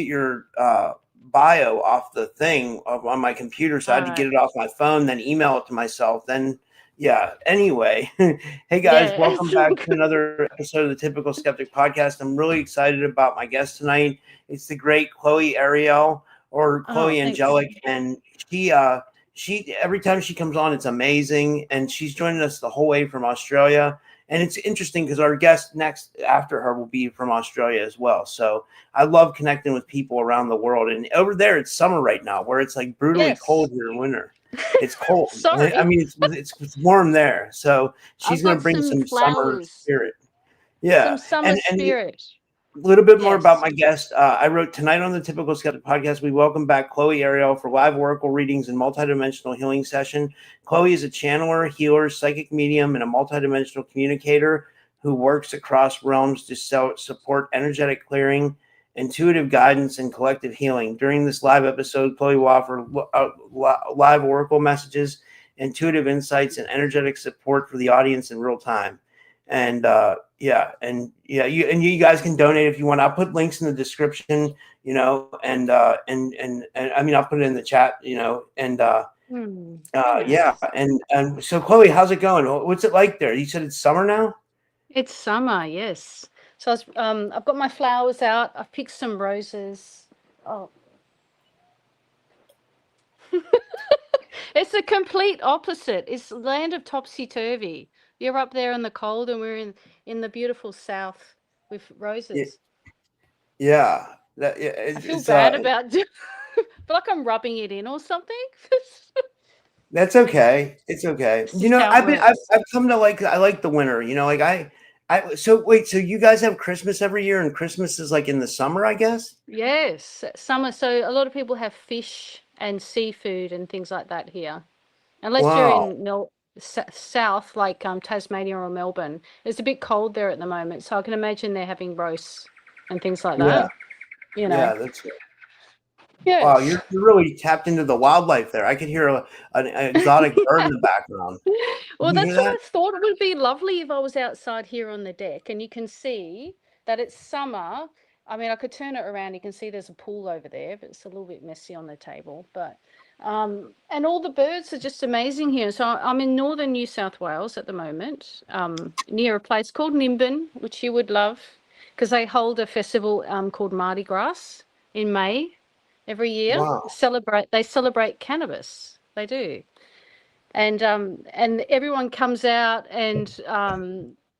your bio off the thing on my computer, so I had to get it off my phone, then email it to myself. Then, yeah. Anyway, hey guys, welcome back to another episode of the Typical Skeptic Podcast. I'm really excited about my guest tonight. It's the great Chloe Ariell, or Chloe Angelic, and she every time she comes on, it's amazing, and she's joining us the whole way from Australia. And it's interesting because our guest next after her will be from Australia as well. So I love connecting with people around the world. And over there, it's summer right now, where it's like brutally cold here in winter. It's cold. I mean, it's warm there. So she's going to bring some summer spirit. Yeah. Some summer spirit. A little bit more about my guest. I wrote tonight on the Typical Skeptic Podcast. We welcome back Chloe Ariell for live oracle readings and multidimensional healing session. Chloe is a channeler, healer, psychic medium, and a multidimensional communicator who works across realms to support energetic clearing, intuitive guidance, and collective healing. During this live episode, Chloe will offer live oracle messages, intuitive insights, and energetic support for the audience in real time. And you guys can donate if you want. I'll put links in the description, and I mean, I'll put it in the chat, and so Chloe, how's it going? What's it like there? You said it's summer now? It's summer, yes. So I've got my flowers out. I've picked some roses. Oh. It's the complete opposite. It's land of topsy-turvy. You're up there in the cold, and we're in the beautiful south with roses. Yeah. I feel bad about it. Feel like I'm rubbing it in or something. That's okay. It's okay. I've come to I like the winter. So you guys have Christmas every year, and Christmas is like in the summer, I guess? Yes, summer. So a lot of people have fish and seafood and things like that here. Unless you're in south, like Tasmania or Melbourne. It's a bit cold there at the moment, so I can imagine they're having roasts and things like that. Yeah, that's good. Yes. Wow, you're really tapped into the wildlife there. I could hear an exotic bird in the background. Well, that's what I thought. It would be lovely if I was outside here on the deck, and you can see that it's summer. I mean, I could turn it around. You can see there's a pool over there, but it's a little bit messy on the table. But and all the birds are just amazing here. So I'm in northern New South Wales at the moment, near a place called Nimbin, which you would love, because they hold a festival called Mardi Gras in May every year. Wow. They celebrate cannabis. They do, and everyone comes out, and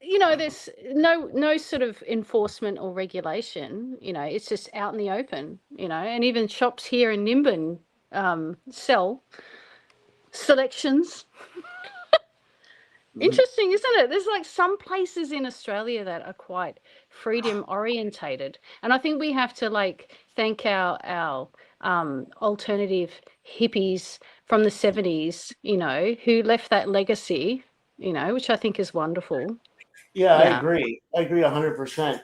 there's no sort of enforcement or regulation. It's just out in the open. And even shops here in Nimbin sell selections. Interesting, isn't it? There's like some places in Australia that are quite freedom orientated, and I think we have to thank our alternative hippies from the 70s, who left that legacy, which I think is wonderful. Yeah. I agree 100%.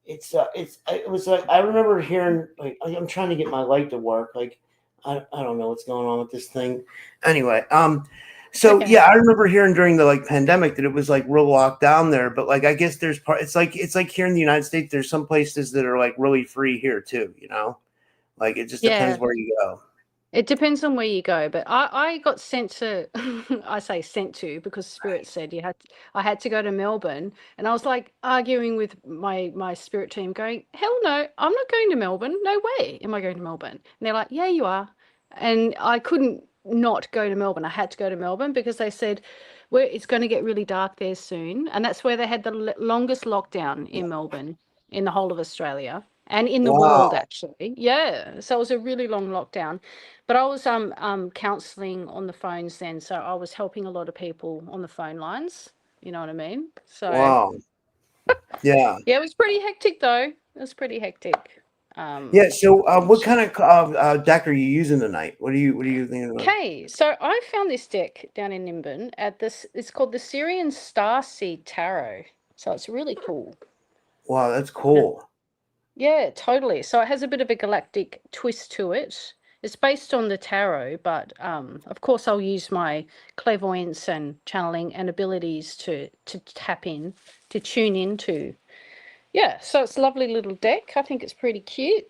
It was like, I remember hearing, I'm trying to get my light to work. I don't know what's going on with this thing. Anyway, yeah, I remember hearing during the pandemic that it was real locked down there, but I guess there's it's like here in the United States, there's some places that are really free here too, it just depends where you go. It depends on where you go, but I got sent to, I say sent to because Spirit said I had to go to Melbourne, and I was arguing with my Spirit team going, hell no, I'm not going to Melbourne. No way am I going to Melbourne. And they're like, yeah, you are. And I couldn't not go to Melbourne. I had to go to Melbourne because they said, it's going to get really dark there soon. And that's where they had the longest lockdown in Melbourne, in the whole of Australia. And in the world, actually. Yeah. So it was a really long lockdown. But I was counselling on the phones then. So I was helping a lot of people on the phone lines. You know what I mean? So Yeah. Yeah, it was pretty hectic though. It was pretty hectic. So what kind of deck are you using tonight? What are you thinking about? Okay, so I found this deck down in Nimbin it's called the Syrian Starseed Tarot. So it's really cool. Wow, that's cool. Yeah, totally. So it has a bit of a galactic twist to it. It's based on the tarot, but of course I'll use my clairvoyance and channeling and abilities to tap in, to tune into, Yeah, so it's a lovely little deck. I think it's pretty cute.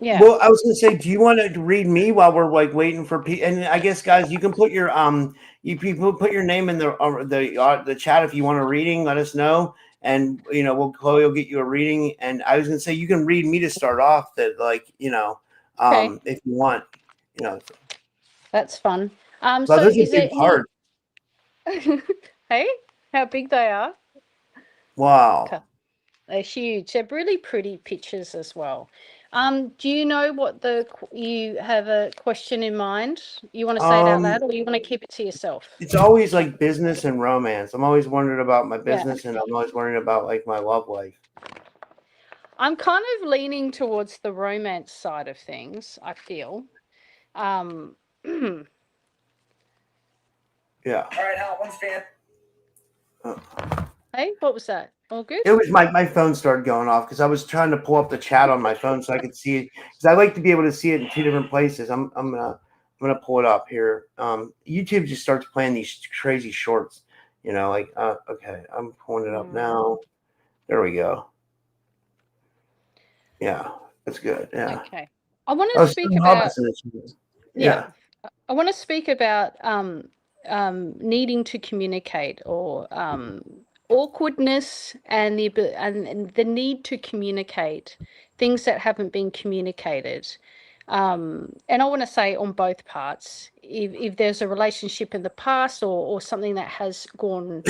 Yeah. Well, I was going to say, do you want to read me while we're like waiting for people? And I guess, guys, you can put your you people put your name in the chat if you want a reading. Let us know, and Chloe will get you a reading. And I was going to say, you can read me to start off. That Okay. if you want, That's fun. Well, So those are is there big cards. Hey, how big they are? Wow. Okay. They're huge. They're really pretty pictures as well. Do you know what you have a question in mind? You want to say it out loud, or you want to keep it to yourself? It's always like business and romance. I'm always wondering about my Yeah. business, and I'm always wondering about like my love life. I'm kind of leaning towards the romance side of things, I feel. Yeah. All right, Hal, one's fan. Hey, what was that? All good? It was my phone started going off because I was trying to pull up the chat on my phone so I could see it, because I like to be able to see it in two different places. I'm gonna pull it up here. YouTube just starts playing these crazy shorts, okay, I'm pulling it up now. There we go. Yeah, that's good. Yeah. Okay. I want to speak about I want to speak about needing to communicate, or awkwardness, and the need to communicate things that haven't been communicated. And I want to say on both parts, if there's a relationship in the past, or something that has gone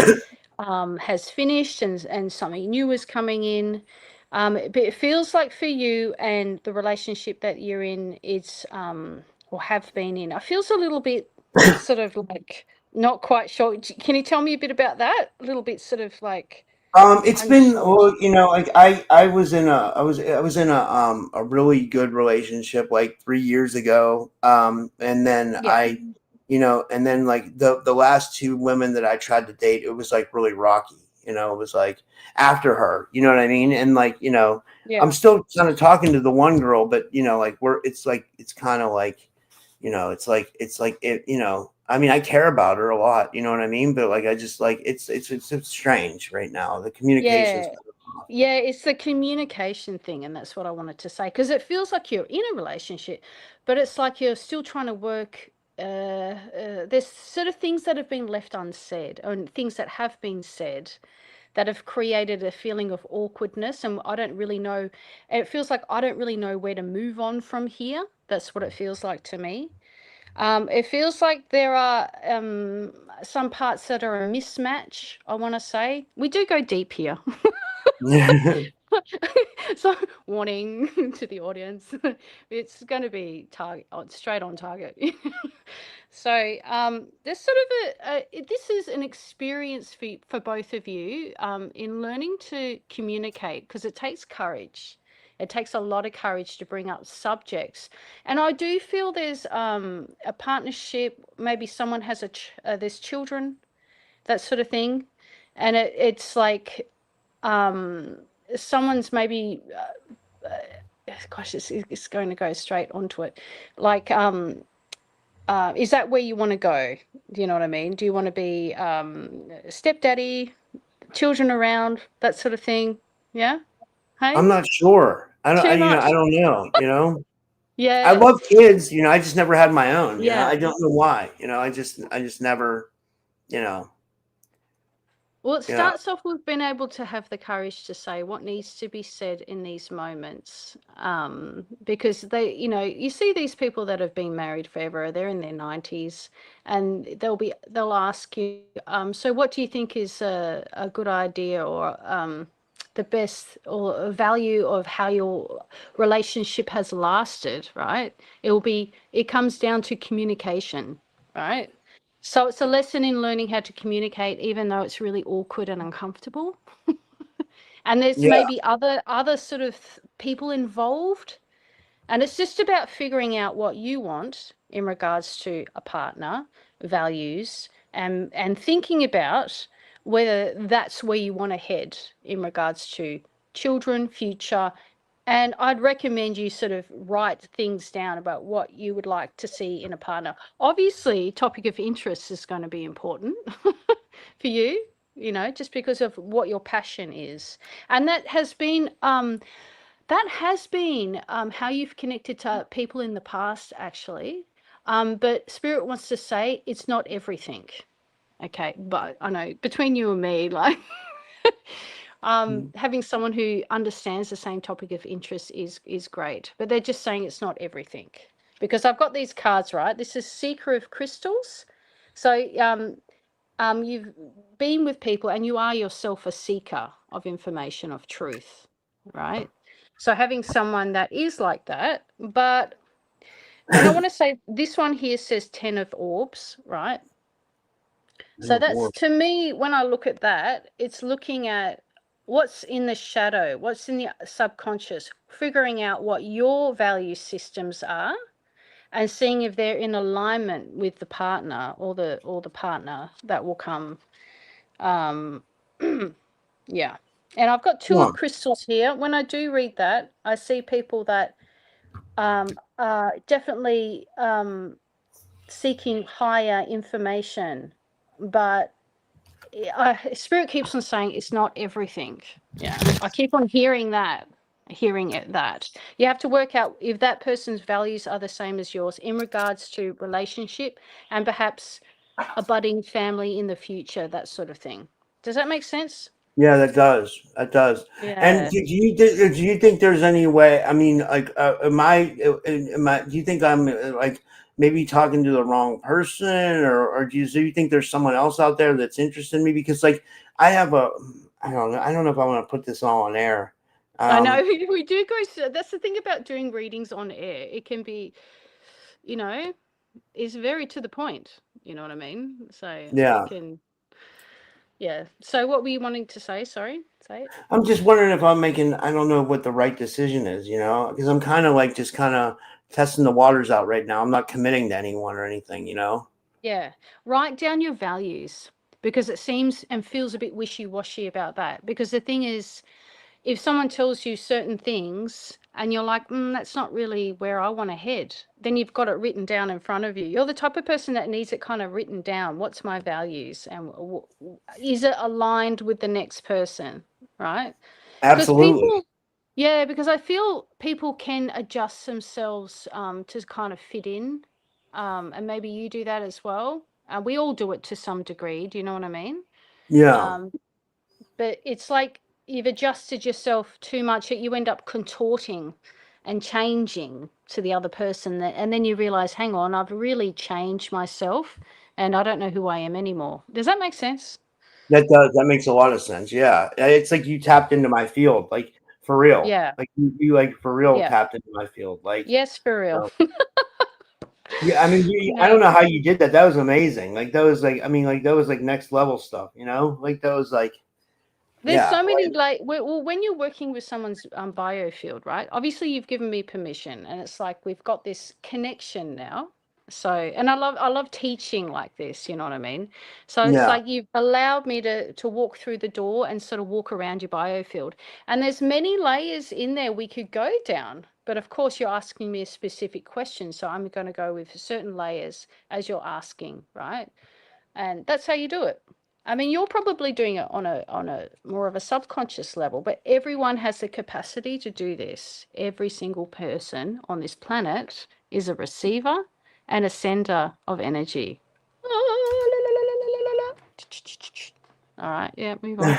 has finished, and something new is coming in. But it feels like for you and the relationship that you're in, it's or have been in, it feels a little bit sort of like not quite sure. Can you tell me a bit about that? A little bit sort of like it's been, well, like I was in a really good relationship like 3 years ago. And then and then like the last two women that I tried to date, it was like really rocky. It was like after her, you know what I mean? And like, I'm still kind of talking to the one girl, but like it's kind of like, I mean, I care about her a lot, you know what I mean? But like, I just like, it's strange right now. The communication. Yeah, it's the communication thing, and that's what I wanted to say, because it feels like you're in a relationship, but it's like you're still trying to work. There's sort of things that have been left unsaid, and things that have been said that have created a feeling of awkwardness, and I don't really know. It feels like I don't really know where to move on from here. That's what it feels like to me. It feels like there are some parts that are a mismatch, I want to say. We do go deep here. So, warning to the audience, it's going to be straight on target. So, there's sort of this is an experience for both of you in learning to communicate, because it takes courage. It takes a lot of courage to bring up subjects. And I do feel there's a partnership, maybe someone has there's children, that sort of thing. And it's like someone's maybe, gosh, it's going to go straight onto it. Like, is that where you want to go? Do you know what I mean? Do you want to be stepdaddy, children around, that sort of thing? Yeah. Hey? I'm not sure. I don't know. Yeah. I love kids, I just never had my own. Yeah. I don't know why. I just never, Well, it starts off with being able to have the courage to say what needs to be said in these moments, because you see these people that have been married forever, they're in their 90s, and they'll ask you, so what do you think is a good idea, or the best, or a value of how your relationship has lasted, right? It comes down to communication, right? So it's a lesson in learning how to communicate, even though it's really awkward and uncomfortable. And there's maybe other sort of people involved. And it's just about figuring out what you want in regards to a partner, values, and thinking about whether that's where you want to head in regards to children, future. And I'd recommend you sort of write things down about what you would like to see in a partner. Obviously, topic of interest is going to be important for you. just because of what your passion is. And that has been how you've connected to people in the past, actually. But Spirit wants to say it's not everything. Okay, but I know between you and me, like having someone who understands the same topic of interest is great. But they're just saying it's not everything. Because I've got these cards, right? This is Seeker of Crystals. So you've been with people and you are yourself a seeker of information, of truth, right? So having someone that is like that, and I want to say this one here says 10 of orbs, right? So that's, to me, when I look at that, it's looking at what's in the shadow, what's in the subconscious, figuring out what your value systems are and seeing if they're in alignment with the partner or the partner that will come. Yeah. And I've got 2 of crystals here. When I do read that, I see people that are definitely seeking higher information, but Spirit keeps on saying it's not everything. Yeah, I keep on hearing that. You have to work out if that person's values are the same as yours in regards to relationship and perhaps a budding family in the future, that sort of thing. Does that make sense? Yeah, that does. Yeah. And do you think there's any way? I mean, like, do you think I'm like maybe talking to the wrong person, or do you think there's someone else out there that's interested in me? Because like I don't know if I want to put this all on air. I know we do go. That's the thing about doing readings on air. It can be, is very to the point. You know what I mean? So yeah. it can. Yeah. So what were you wanting to say? Sorry, say it. I'm just wondering if I'm making, I don't know what the right decision is, because I'm kind of like just kind of testing the waters out right now. I'm not committing to anyone or anything, Yeah. Write down your values because it seems and feels a bit wishy-washy about that. Because the thing is, if someone tells you certain things and you're like, that's not really where I want to head, then you've got it written down in front of you. You're the type of person that needs it kind of written down. What's my values? And is it aligned with the next person, right? Absolutely. Because I feel people can adjust themselves to kind of fit in. And maybe you do that as well. We all do it to some degree. Do you know what I mean? Yeah. But it's like you've adjusted yourself too much that you end up contorting and changing to the other person. And then you realize, hang on, I've really changed myself and I don't know who I am anymore. Does that make sense? That does. That makes a lot of sense. Yeah. It's like you tapped into my field, like for real. Yeah. Like you like for real tapped into my field. Like, yes, for real. Yeah, I mean, I don't know how you did that. That was amazing. Like that was like, I mean, like that was like next level stuff. Like that was like. There's so many when you're working with someone's biofield, right? Obviously, you've given me permission, and it's like we've got this connection now. So, and I love teaching like this. You know what I mean? So it's like you've allowed me to walk through the door and sort of walk around your biofield. And there's many layers in there we could go down. But of course, you're asking me a specific question, so I'm going to go with certain layers as you're asking, right? And that's how you do it. I mean, you're probably doing it on a more of a subconscious level, but everyone has the capacity to do this. Every single person on this planet is a receiver and a sender of energy. All right, yeah, move on.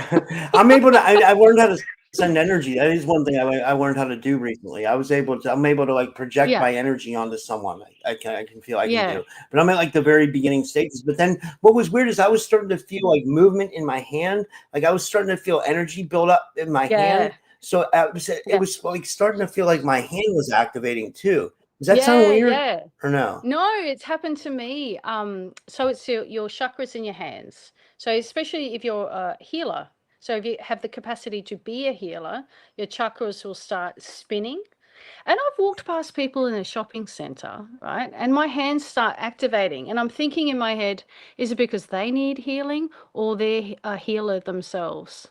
I'm able to. I learned how to send energy. That is one thing I learned how to do recently. I'm able to like project my energy onto someone. I can feel I can do. But I'm at like the very beginning stages. But then what was weird is I was starting to feel like movement in my hand. Like I was starting to feel energy build up in my hand. So it was like starting to feel like my hand was activating too. Does that sound weird or no? No, it's happened to me. So it's your chakras in your hands. So especially if you're a healer. So if you have the capacity to be a healer, your chakras will start spinning. And I've walked past people in a shopping center, right? And my hands start activating. And I'm thinking in my head, is it because they need healing or they're a healer themselves?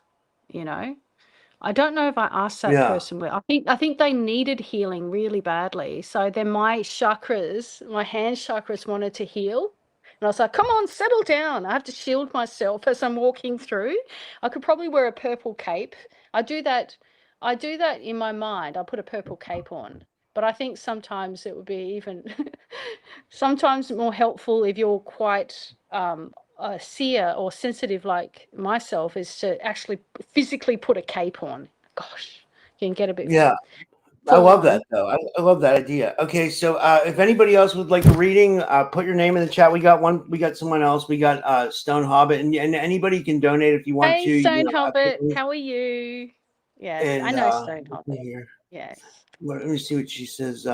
I don't know if I asked that person. I think they needed healing really badly. So then my hand chakras wanted to heal. And I was like, come on, settle down. I have to shield myself as I'm walking through. I could probably wear a purple cape. I do that in my mind. I put a purple cape on. But I think sometimes it would be even sometimes more helpful if you're quite a seer or sensitive like myself, is to actually physically put a cape on. Gosh, you can get a bit. Yeah. I love that, though. I love that idea. Okay, so if anybody else would like a reading, put your name in the chat. We got someone else. We got Stone Hobbit, and anybody can donate if you want to. Hey, Stone Hobbit, how are you? Yeah, and, I know Stone Hobbit. Yes. Let me see what she says.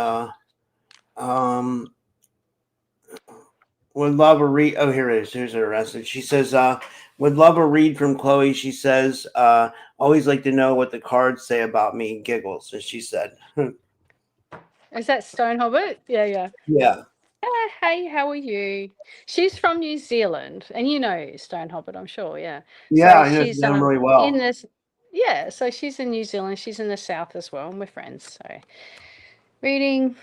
Would love a read. Oh, here it is. Here's her message. She says, would love a read from Chloe. She says, always like to know what the cards say about me. Giggles, as she said. Is that Stone Hobbit? Yeah. Yeah. Hey, how are you? She's from New Zealand, and you know Stone Hobbit, I'm sure. Yeah. Yeah, so I know them really well. In this, yeah. So she's in New Zealand. She's in the South as well, and we're friends. So, reading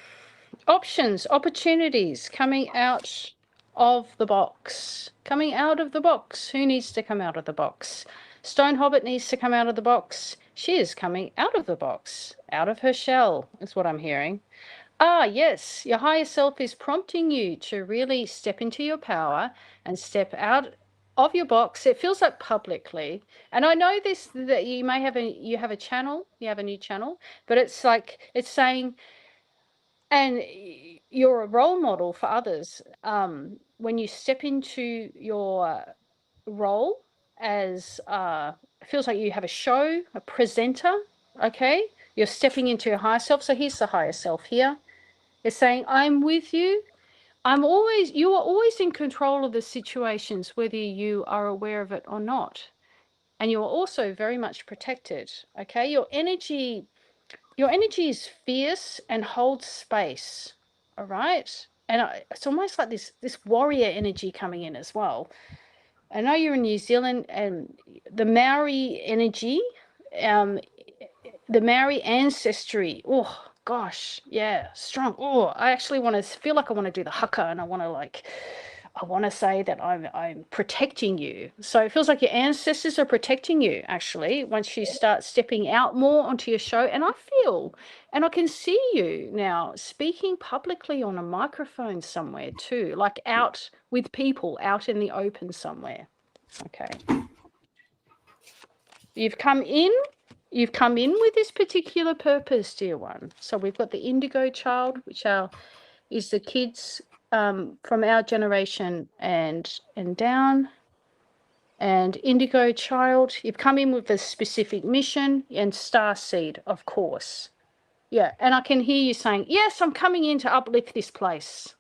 options, opportunities coming out of the box. Coming out of the box. Who needs to come out of the box? Stone Hobbit needs to come out of the box. She is coming out of the box, out of her shell, is what I'm hearing. Ah, yes, your higher self is prompting you to really step into your power and step out of your box. It feels like publicly. And I know this, that you may have you have a channel, you have a new channel, but it's like, it's saying, and you're a role model for others. When you step into your role as, it feels like you have a show, a presenter, okay? You're stepping into your higher self. So here's the higher self here. It's saying, I'm with you. You are always in control of the situations, whether you are aware of it or not. And you're also very much protected, okay? Your energy is fierce and holds space, all right? And it's almost like this warrior energy coming in as well. I know you're in New Zealand, and the Maori energy, the Maori ancestry, oh gosh, yeah, strong. Oh, I actually want to feel like I want to do the haka, and I want to say that I'm protecting you. So it feels like your ancestors are protecting you, actually, once you start stepping out more onto your show. And I feel, and I can see you now speaking publicly on a microphone somewhere too, like out with people, out in the open somewhere. Okay. You've come in with this particular purpose, dear one. So we've got the indigo child, which is the kids from our generation and down. And indigo child, you've come in with a specific mission, and star seed, of course. Yeah, and I can hear you saying, yes, I'm coming in to uplift this place.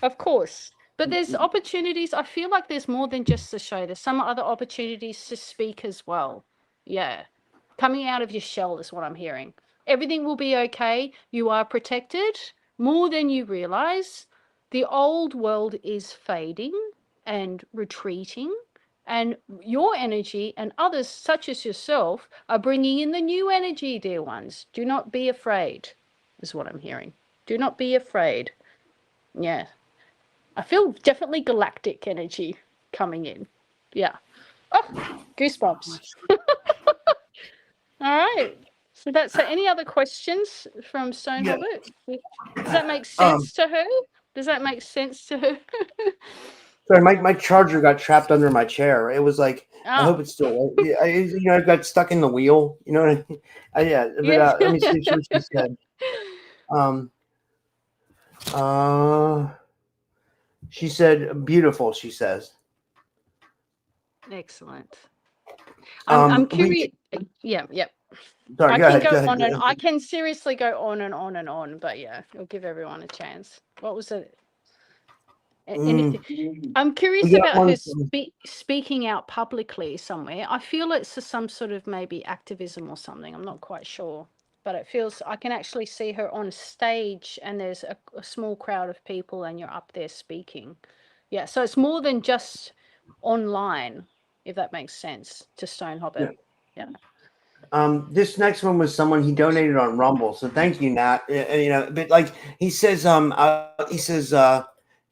Of course. But there's opportunities. I feel like there's more than just the show. There's some other opportunities to speak as well. Yeah. Coming out of your shell is what I'm hearing. Everything will be okay. You are protected more than you realize. The old world is fading and retreating, and your energy and others such as yourself are bringing in the new energy, dear ones. Do not be afraid, is what I'm hearing. Do not be afraid. Yeah. I feel definitely galactic energy coming in. Yeah. Oh, goosebumps. All right. So that's any other questions from Stone Hobbit? Does that make sense to her? Does that make sense to her? Sorry, my charger got trapped under my chair. It was like, I hope it's still. I got stuck in the wheel. You know what I mean? But let me see what she said. She said, beautiful, she says. Excellent. I'm curious. Yeah. Sorry, go ahead. I can seriously go on and on and on, but yeah, it'll give everyone a chance. What was it? Anything? I'm curious about her speaking out publicly somewhere. I feel it's some sort of maybe activism or something. I'm not quite sure. But it feels, I can actually see her on stage, and there's a small crowd of people, and you're up there speaking. Yeah, so it's more than just online, if that makes sense, to Stone Hobbit. Yeah. This next one was someone he donated on Rumble, so thank you, Nat. But like he says,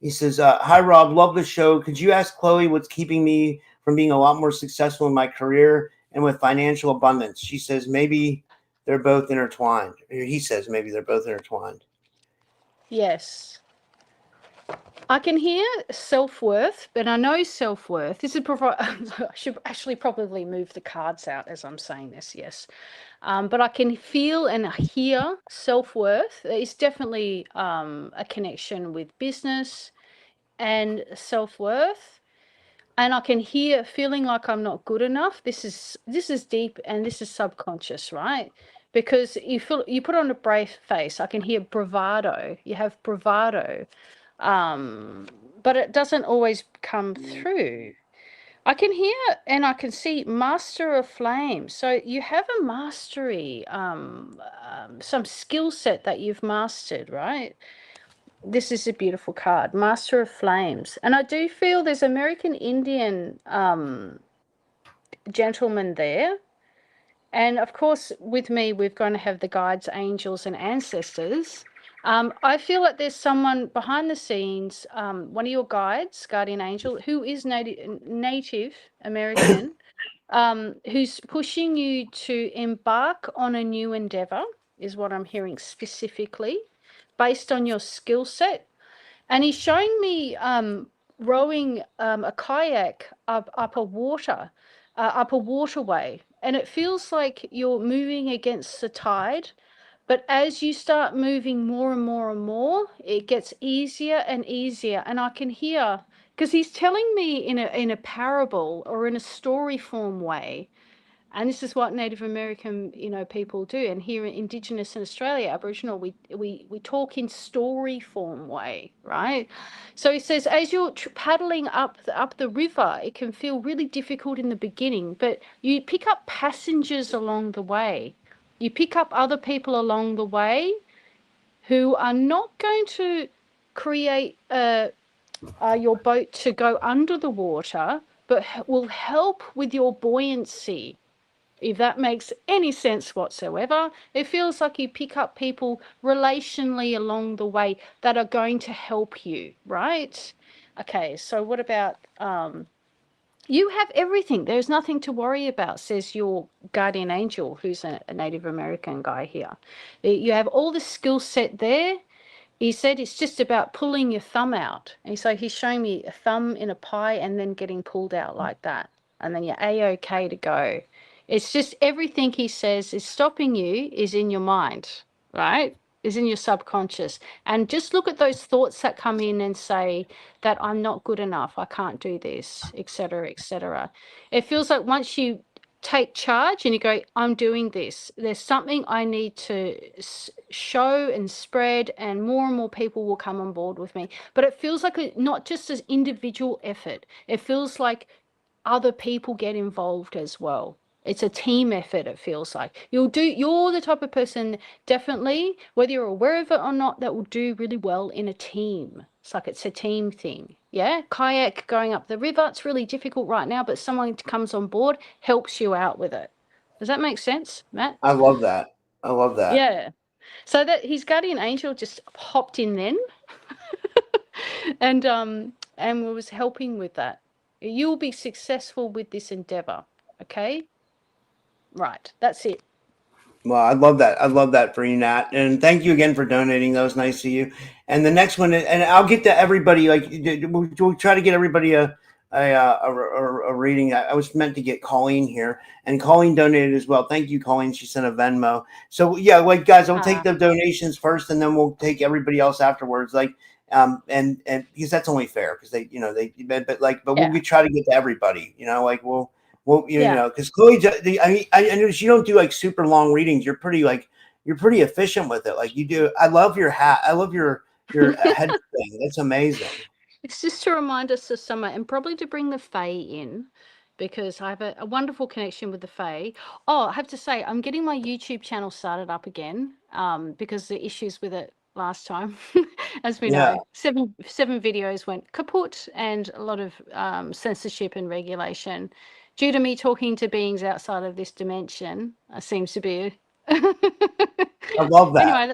He says, "Hi Rob, love the show. Could you ask Chloe what's keeping me from being a lot more successful in my career and with financial abundance?" She says, "Maybe they're both intertwined." He says, "Maybe they're both intertwined." Yes. I can hear self-worth, but I know self-worth. This is I should actually probably move the cards out as I'm saying this, yes. But I can feel and hear self-worth. It's definitely a connection with business and self-worth. And I can hear feeling like I'm not good enough. This is deep and this is subconscious, right? Because you put on a brave face. I can hear bravado. You have bravado. But it doesn't always come through. I can hear and I can see master of flame. So you have a mastery, some skill set that you've mastered, right? This is a beautiful card, master of flames. And I do feel there's American Indian gentleman there. And of course, with me, we're going to have the guides, angels, and ancestors. I feel like there's someone behind the scenes, one of your guides, guardian angel, who is Native American, who's pushing you to embark on a new endeavor, is what I'm hearing specifically, based on your skill set. And he's showing me rowing a kayak up a waterway. And it feels like you're moving against the tide. But as you start moving more and more and more, it gets easier and easier. And I can hear, because he's telling me in a parable or in a story form way. And this is what Native American, people do. And here in Indigenous in Australia, Aboriginal, we talk in story form way, right? So he says, as you're paddling up the river, it can feel really difficult in the beginning, but you pick up passengers along the way. You pick up other people along the way who are not going to create your boat to go under the water, but will help with your buoyancy. If that makes any sense whatsoever, it feels like you pick up people relationally along the way that are going to help you, right? Okay, so what about you have everything. There's nothing to worry about, says your guardian angel, who's a Native American guy here. You have all the skill set there. He said it's just about pulling your thumb out. And so he's showing me a thumb in a pie and then getting pulled out like that. And then you're A-OK to go. It's just everything he says is stopping you is in your mind, right? Is in your subconscious. And just look at those thoughts that come in and say that I'm not good enough, I can't do this, etc., etc. It feels like once you take charge and you go, I'm doing this, there's something I need to show and spread, and more people will come on board with me. But it feels like not just as individual effort, it feels like other people get involved as well. It's a team effort, it feels like. You're the type of person, definitely, whether you're aware of it or not, that will do really well in a team. It's like it's a team thing. Yeah, kayak going up the river, it's really difficult right now, but someone comes on board, helps you out with it. Does that make sense, Matt? I love that. Yeah. So that his guardian angel just hopped in then and was helping with that. You'll be successful with this endeavor. Okay? Right. That's it. Well, I love that. I love that for you, Nat. And thank you again for donating. That was nice of you. And the next one, and I'll get to everybody. Like we'll try to get everybody a reading. I was meant to get Colleen here, and Colleen donated as well. Thank you, Colleen. She sent a Venmo. So yeah, like guys, I'll take the donations first, and then we'll take everybody else afterwards. Like, and because that's only fair, because but we'll try to get to everybody. Well, you know, because Chloe, I know you don't do like super long readings. You're pretty efficient with it. Like you do. I love your hat. I love your head thing. That's amazing. It's just to remind us of summer, and probably to bring the Fae in, because I have a wonderful connection with the Fae. Oh, I have to say, I'm getting my YouTube channel started up again, because the issues with it last time, as we know, 7 videos went kaput, and a lot of censorship and regulation due to me talking to beings outside of this dimension. Seems to be I love that. Anyway,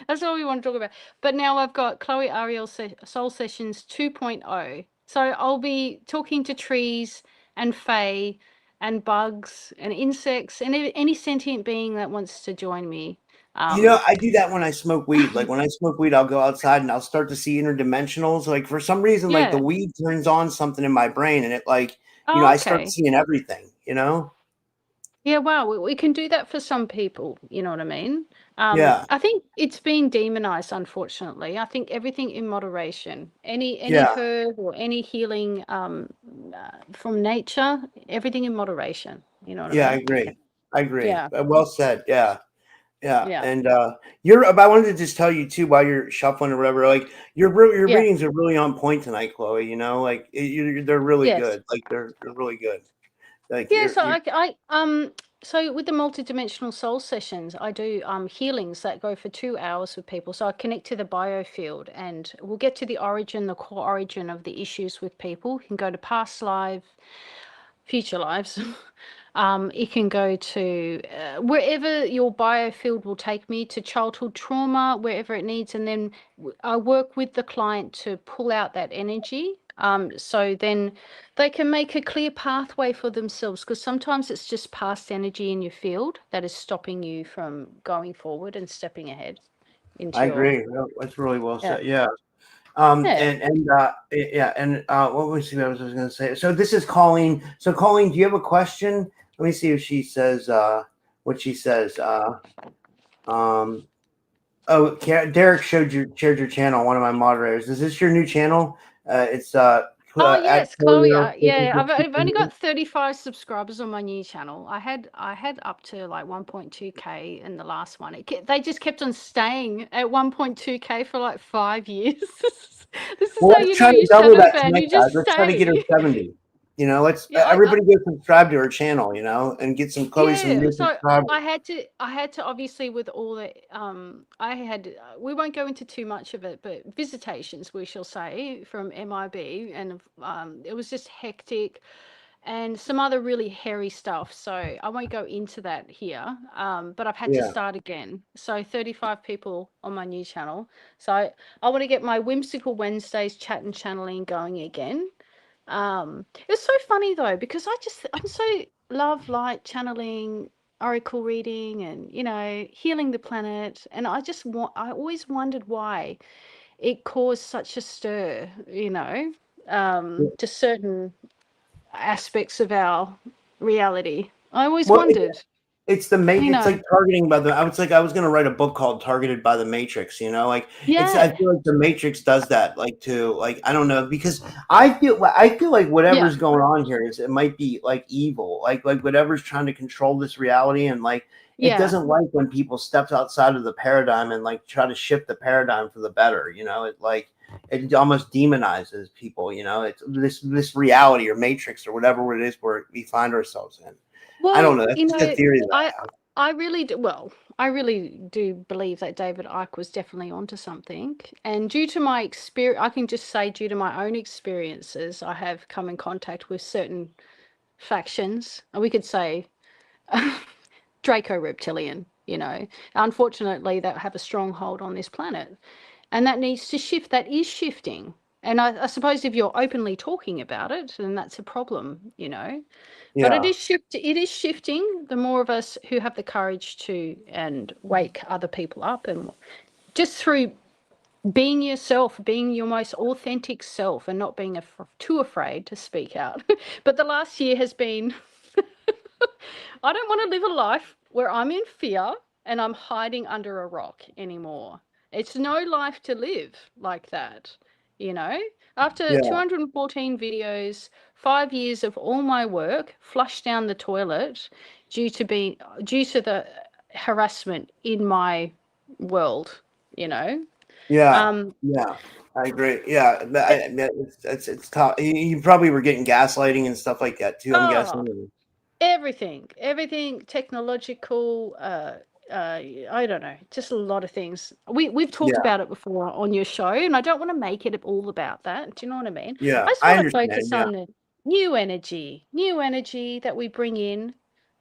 that's all we want to talk about. But now I've got Chloe Ariell Soul Sessions 2.0. So I'll be talking to trees and fae and bugs and insects and any sentient being that wants to join me. I do that when I smoke weed. Like when I smoke weed, I'll go outside and I'll start to see interdimensionals. Like for some reason, like the weed turns on something in my brain, and it I start seeing everything. Yeah, wow, we can do that for some people, you know what I mean? Yeah. I think it's been demonized, unfortunately. I think everything in moderation, any herb or any healing from nature, everything in moderation, you know what I mean? I agree. Yeah. Well said. Yeah. And I wanted to just tell you too, while you're shuffling or whatever, like your readings are really on point tonight, Chloe. Like they're really good. Like they're really good. Like so with the multidimensional soul sessions, I do healings that go for 2 hours with people. So I connect to the biofield, and we'll get to the core origin of the issues with people. You can go to past life, future lives. It can go to wherever your biofield will take me, to childhood trauma, wherever it needs, and then I work with the client to pull out that energy. So then they can make a clear pathway for themselves, because sometimes it's just past energy in your field that is stopping you from going forward and stepping ahead. I agree. That's really well said. Yeah. What was I was going to say? So this is Colleen. So Colleen, do you have a question? Let me see if she says what she says. Derek shared your channel. One of my moderators. Is this your new channel? It's yes, Chloe. I've only got 35 subscribers on my new channel. I had up to like 1.2k in the last one. They just kept on staying at 1.2k for like 5 years. This is how you know you're shadow fan. You just let's try to get her 70. Let's everybody go subscribe to her channel, and get some Chloe some new subscribers. I had to obviously, with all the we won't go into too much of it, but visitations, we shall say, from MIB, and it was just hectic and some other really hairy stuff. So I won't go into that here. But I've had to start again. So 35 people on my new channel. So I want to get my Whimsical Wednesdays chat and channeling going again. It's so funny though, because I'm so love light channeling, oracle reading, and healing the planet, and I always wondered why it caused such a stir, to certain aspects of our reality. I always wondered. It's the It's like targeting by the. I was going to write a book called "Targeted by the Matrix." I feel like the Matrix does that. I don't know, because I feel like whatever's going on here it might be like evil, like whatever's trying to control this reality, and it doesn't like when people step outside of the paradigm and try to shift the paradigm for the better. It almost demonizes people. It's this reality or Matrix or whatever it is where we find ourselves in. Well, I don't know. That's just a theory that I really do. Well, I really do believe that David Icke was definitely onto something. And due to my experience, I can just say, due to my own experiences, I have come in contact with certain factions. And we could say Draco Reptilian, unfortunately, that have a strong hold on this planet. And that needs to shift. That is shifting. And I suppose if you're openly talking about it, then that's a problem, But it is shifting. The more of us who have the courage to and wake other people up, and just through being yourself, being your most authentic self, and not being too afraid to speak out. But the last year has been, I don't want to live a life where I'm in fear and I'm hiding under a rock anymore. It's no life to live like that, After 214 videos, 5 years of all my work flushed down the toilet due to the harassment in my world, Yeah. I agree. Yeah, it's tough. You probably were getting gaslighting and stuff like that too. I'm guessing. Everything technological. I don't know, just a lot of things. We've talked about it before on your show, and I don't want to make it all about that. Do you know what I mean? Yeah, I just want to focus on the new energy that we bring in.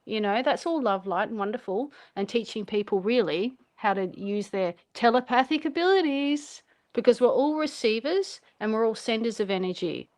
That's all love, light, and wonderful, and teaching people really how to use their telepathic abilities, because we're all receivers and we're all senders of energy.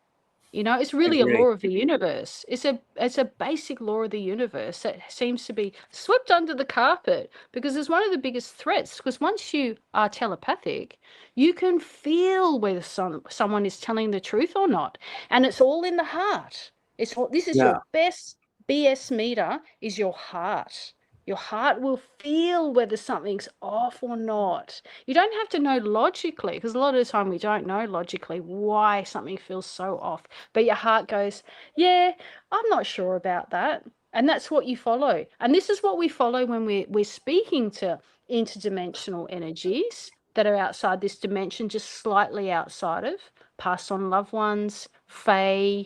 You know, it's really a law of the universe. It's a basic law of the universe that seems to be swept under the carpet because it's one of the biggest threats. Because once you are telepathic, you can feel whether someone is telling the truth or not, and it's all in the heart. This is your best BS meter, is your heart. Your heart will feel whether something's off or not. You don't have to know logically, because a lot of the time we don't know logically why something feels so off. But your heart goes, yeah, I'm not sure about that. And that's what you follow. And this is what we follow when we're speaking to interdimensional energies that are outside this dimension, just slightly outside of passed on loved ones, fae,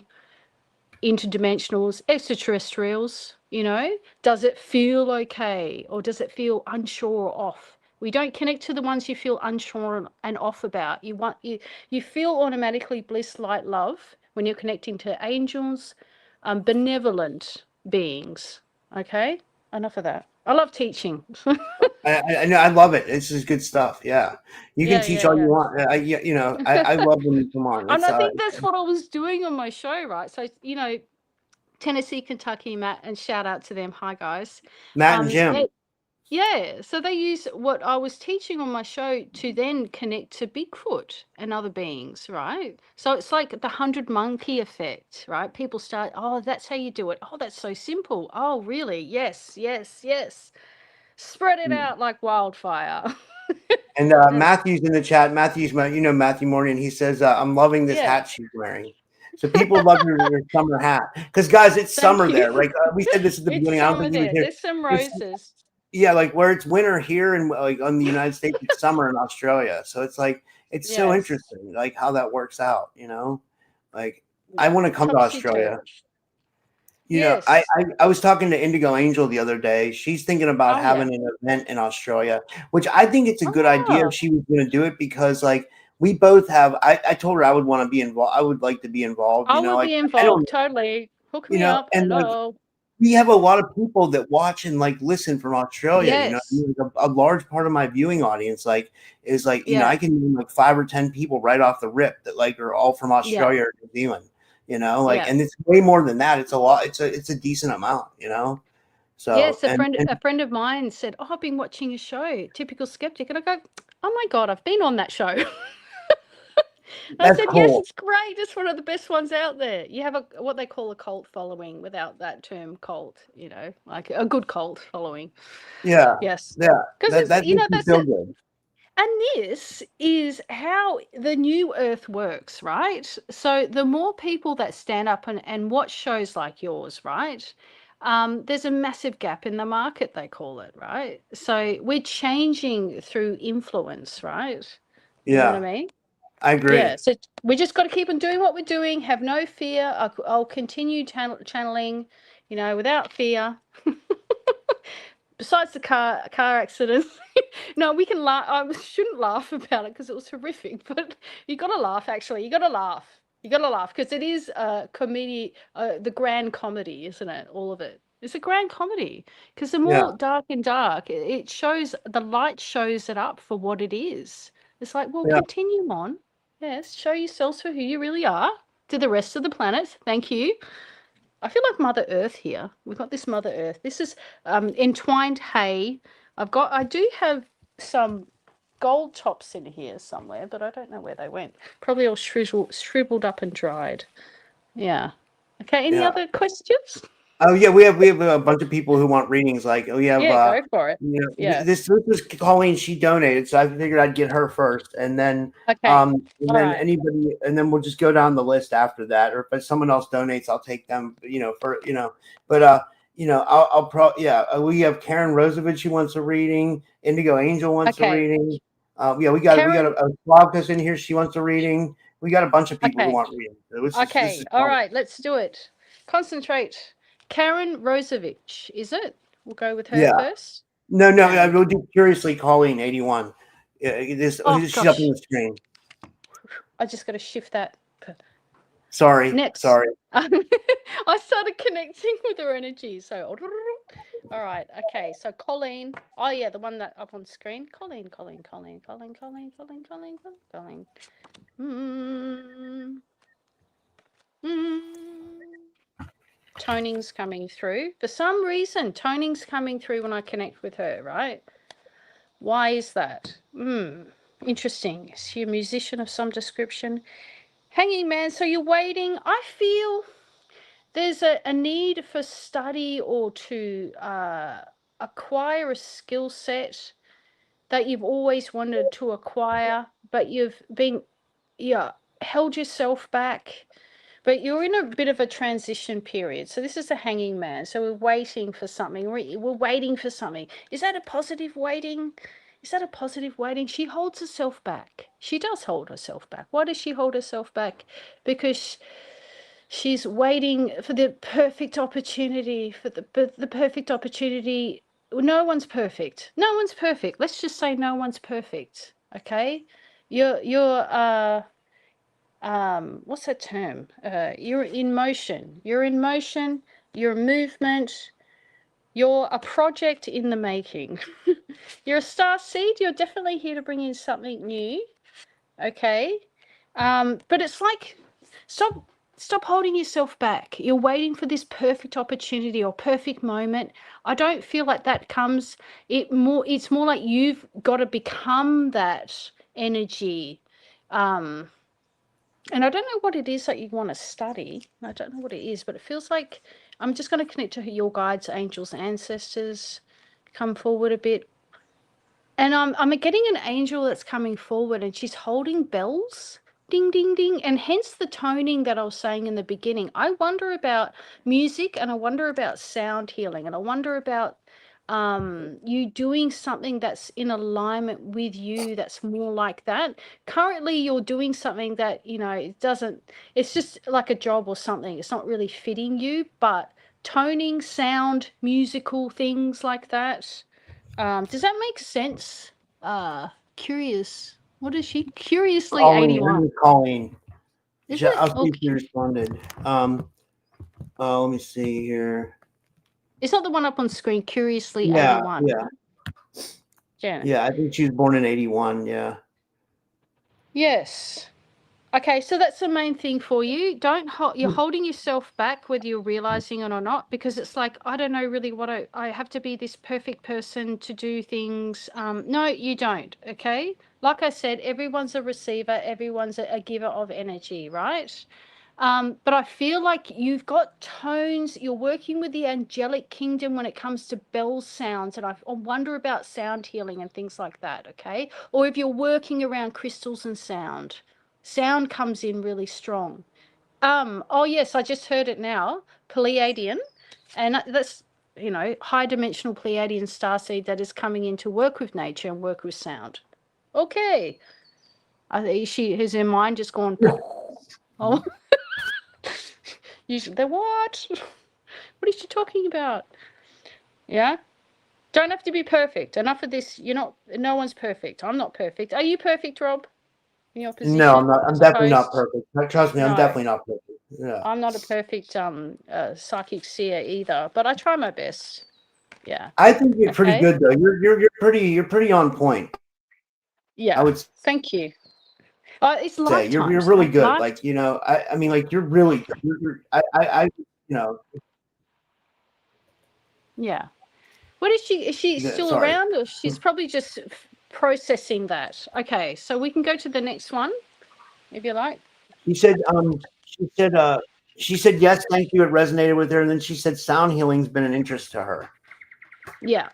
interdimensionals, extraterrestrials. You know, does it feel okay, or does it feel unsure or off? We don't connect to the ones you feel unsure and off about. You feel automatically bliss, light, love when you're connecting to angels, benevolent beings. Okay, enough of that. I love teaching. I know, I love it. This is good stuff. Yeah, you can teach all you want. I love when you come on. And I think that's what I was doing on my show, right? So, you know, Tennessee, Kentucky, Matt, and shout out to them. Hi, guys. Matt and Jim. So they use what I was teaching on my show to then connect to Bigfoot and other beings, right? So it's like the 100 monkey effect, right? People start, oh, that's how you do it. Oh, that's so simple. Oh, really? Yes, yes, yes. Spread it out like wildfire. And Matthew's in the chat. Matthew's, Matthew Morgan. He says, "I'm loving this hat she's wearing." So people love your summer hat because, guys, it's summer there. Like we said this at the beginning. I don't think there. There's some roses. Yeah, like where it's winter here and like on the United States, it's summer in Australia. So it's like so interesting, like how that works out. You know, like I want to come to Australia. You know, I was talking to Indigo Angel the other day. She's thinking about having an event in Australia, which I think it's a good idea if she was going to do it, because like we both have. I told her I would want to be involved. I would like to be involved. I would be involved totally. Hook me up. And hello. We have a lot of people that watch and like listen from Australia. You know, a large part of my viewing audience is you know, I can name like 5 or 10 people right off the rip that like are all from Australia or New Zealand. You know, and it's way more than that. It's a lot. It's a decent amount. You know. So yes, a friend of mine said, "Oh, I've been watching a show, Typical Skeptic," and I go, "Oh my God, I've been on that show." I said, cool. Yes, it's great. It's one of the best ones out there. You have what they call a cult following, without that term cult, you know, like a good cult following. Yeah. Yes. Yeah. Because that's so good. And this is how the new earth works, right? So the more people that stand up and watch shows like yours, right? There's a massive gap in the market, they call it, right? So we're changing through influence, right? You know what I mean? I agree. Yeah, so we just got to keep on doing what we're doing. Have no fear. I'll continue channeling, you know, without fear. Besides the car accident, no, we can laugh. I shouldn't laugh about it because it was horrific. But you got to laugh. Actually, you got to laugh. You got to laugh because it is a comedy, the grand comedy, isn't it? All of it. It's a grand comedy because the more dark and dark, it shows, the light shows it up for what it is. It's like, well, continue on. Yes, show yourselves for who you really are to the rest of the planet. Thank you. I feel like Mother Earth here. We've got this Mother Earth. This is entwined hay. I do have some gold tops in here somewhere, but I don't know where they went. Probably all shriveled up and dried. Yeah. Okay, any other questions? Oh yeah, we have a bunch of people who want readings. Like we have go for it. You know, this was Colleen. She donated, so I figured I'd get her first, and then anybody, and then we'll just go down the list after that. Or if someone else donates, I'll take them. You know, but we have Karen Rosevich who wants a reading. Indigo Angel wants a reading. We got a Slavkas in here. She wants a reading. We got a bunch of people who want readings. All right, let's do it. Concentrate. Karen Rosevich, is it? We'll go with her first. No, I will do Curiously Colleen 81. She's up on the screen. I just got to shift that. Sorry. Next. Sorry. I started connecting with her energy. So All right. Okay. So Colleen. Oh yeah, the one that up on screen. Colleen. Toning's coming through. For some reason, toning's coming through when I connect with her, right? Why is that? Interesting. Is she a musician of some description? Hanging man, so you're waiting. I feel there's a need for study or to acquire a skill set that you've always wanted to acquire, but you've been, held yourself back. But you're in a bit of a transition period. So this is the hanging man. So we're waiting for something. We're waiting for something. Is that a positive waiting? Is that a positive waiting? She holds herself back. She does hold herself back. Why does she hold herself back? Because she's waiting for the perfect opportunity, for the perfect opportunity. No one's perfect. No one's perfect. Let's just say no one's perfect. Okay? You're what's that term? You're in motion. You're in motion. You're movement. You're a project in the making. You're a star seed. You're definitely here to bring in something new. Okay. But it's like, stop holding yourself back. You're waiting for this perfect opportunity or perfect moment. I don't feel like that comes. It's more like you've got to become that energy. And I don't know what it is that you want to study. I don't know what it is, but it feels like I'm just going to connect to your guides, angels, ancestors. Come forward a bit. And I'm getting an angel that's coming forward, and she's holding bells. Ding, ding, ding. And hence the toning that I was saying in the beginning. I wonder about music, and I wonder about sound healing, and I wonder about you doing something that's in alignment with you, that's more like that. Currently you're doing something that, it doesn't, it's just like a job or something. It's not really fitting you, but toning, sound, musical things like that. Does that make sense? Curious. What is she? Curiously Colleen, 81. Colleen. Is it? I'll see if Okay. she responded. Let me see here. It's not the one up on screen. Curiously 81. Yeah, I think she was born in 81. Yeah. Yes. Okay, so that's the main thing for you. You're holding yourself back, whether you're realizing it or not, because it's like, I don't know really what I have to be this perfect person to do things. No, you don't. Okay. Like I said, everyone's a receiver. Everyone's a giver of energy, right? But I feel like you've got tones. You're working with the angelic kingdom when it comes to bell sounds. And I wonder about sound healing and things like that. Okay. Or if you're working around crystals and sound. Sound comes in really strong. Oh yes, I just heard it now. Pleiadian, and that's high dimensional Pleiadian starseed that is coming in to work with nature and work with sound. Okay, I think her mind just gone. Oh, the what? What is she talking about? Yeah. Don't have to be perfect. Enough of this. No one's perfect. I'm not perfect. Are you perfect, Rob? In your position? No, I'm not. I'm definitely not perfect. Trust me, I'm definitely not perfect. Yeah. I'm not a perfect psychic seer either, but I try my best. Yeah. I think you're pretty good though. You're pretty on point. Yeah. I would. Thank you. It's lifetimes. You're really good. Like I mean, like you're really. Yeah. What is she? Is she still around, or she's probably just processing that? Okay, so we can go to the next one, if you like. She said. She said yes, thank you. It resonated with her, and then she said sound healing's been an interest to her. Yeah.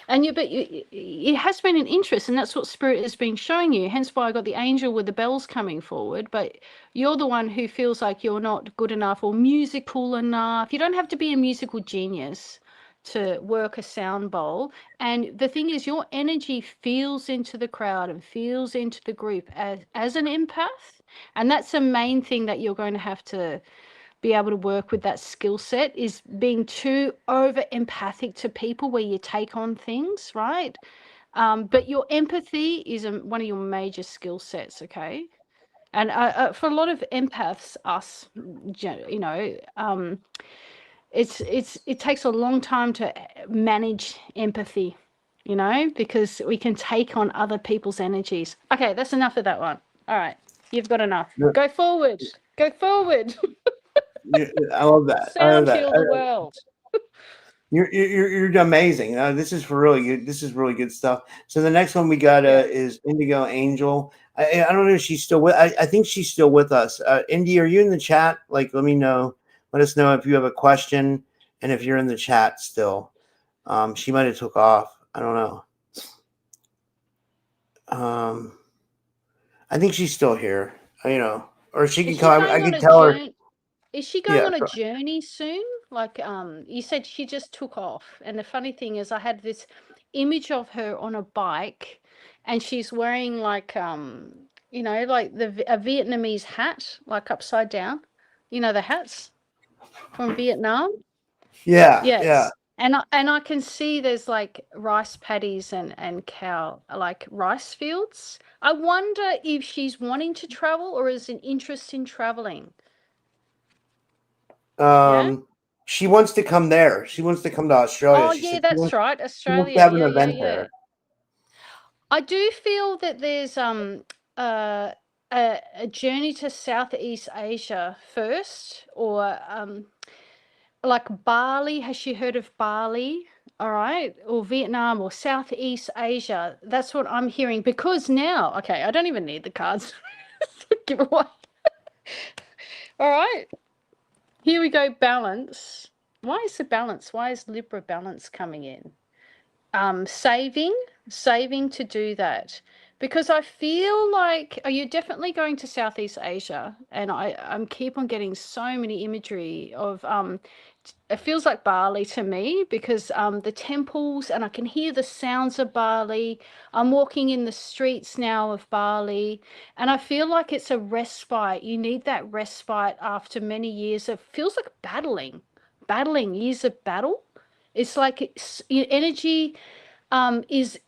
And it has been an interest, and that's what Spirit has been showing you. Hence why I got the angel with the bells coming forward. But you're the one who feels like you're not good enough or musical enough. You don't have to be a musical genius to work a sound bowl. And the thing is, your energy feels into the crowd and feels into the group as an empath. And that's the main thing that you're going to have to be able to work with. That skill set is being too over empathic to people where you take on things, right? But your empathy is one of your major skill sets, okay? And for a lot of empaths, us, it takes a long time to manage empathy, you know, because we can take on other people's energies. Okay, that's enough of that one. All right, you've got enough. Go forward. Go forward. I love that. I love Sound that. heal the world. You're amazing. This is for really good. This is really good stuff. So the next one we got is Indigo Angel. I don't know if she's still with. I think she's still with us. Indy, are you in the chat? Like, let me know. Let us know if you have a question and if you're in the chat still. She might have took off. I don't know. I think she's still here. You know, or she can come. I can tell her. Is she going on a journey soon? Like, you said she just took off. And the funny thing is, I had this image of her on a bike, and she's wearing like, you know, like a Vietnamese hat, like upside down. You know, the hats from Vietnam. Yeah. Yes. Yeah. And I can see there's like rice paddies and cow, like rice fields. I wonder if she's wanting to travel or is an interest in traveling. She wants to come there. She wants to come to Australia. Oh, yeah, that's right. Australia. She wants to have an event there. I do feel that there's a journey to Southeast Asia first, or like Bali. Has she heard of Bali? All right, or Vietnam or Southeast Asia. That's what I'm hearing, because now, okay, I don't even need the cards. Give away. All right. Here we go, balance. Why is the balance? Why is Libra balance coming in? Saving to do that. Because I feel like, you're definitely going to Southeast Asia, and I'm keep on getting so many imagery of, it feels like Bali to me, because the temples, and I can hear the sounds of Bali. I'm walking in the streets now of Bali, and I feel like it's a respite. You need that respite after many years of, feels like battling, years of battle. It's like energy is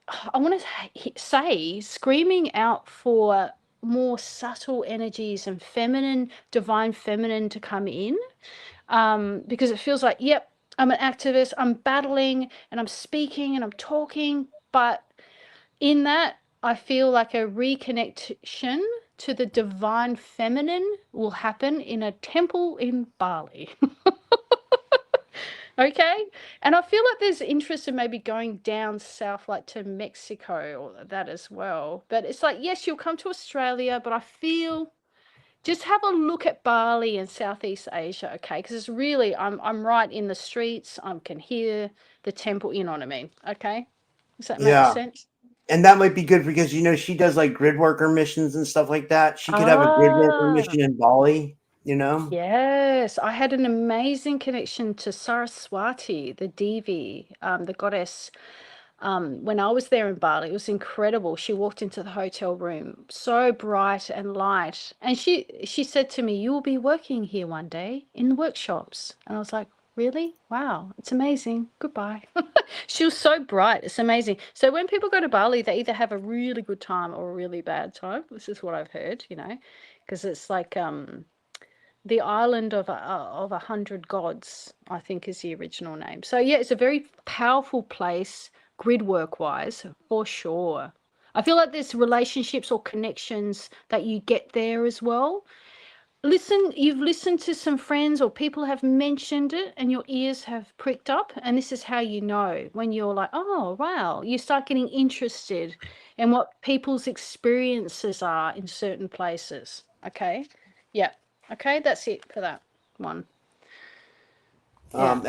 I want to say screaming out for more subtle energies and feminine, divine feminine to come in, because it feels like, yep, I'm an activist, I'm battling and I'm speaking and I'm talking, but in that I feel like a reconnection to the divine feminine will happen in a temple in Bali. Okay, and I feel like there's interest in maybe going down south, like to Mexico or that as well. But it's like, yes, you'll come to Australia, but I feel just have a look at Bali and Southeast Asia, okay? Because it's really, I'm right in the streets. I can hear the temple. You know what I mean? Okay, does that make sense? And that might be good because, you know, she does like grid worker missions and stuff like that. She could have a grid worker mission in Bali. You know? Yes, I had an amazing connection to Saraswati, the Devi, the goddess. When I was there in Bali, it was incredible. She walked into the hotel room, so bright and light, and she said to me, "You will be working here one day in the workshops." And I was like, "Really? Wow, it's amazing. Goodbye." She was so bright. It's amazing. So when people go to Bali, they either have a really good time or a really bad time. This is what I've heard, you know, because it's like the island of 100 gods, I think, is the original name. So yeah, it's a very powerful place, grid work wise, for sure. I feel like there's relationships or connections that you get there as well. You've listened to some friends or people have mentioned it and your ears have pricked up, and this is how you know, when you're like, oh wow, you start getting interested in what people's experiences are in certain places. Okay, yeah. Okay, that's it for that one. And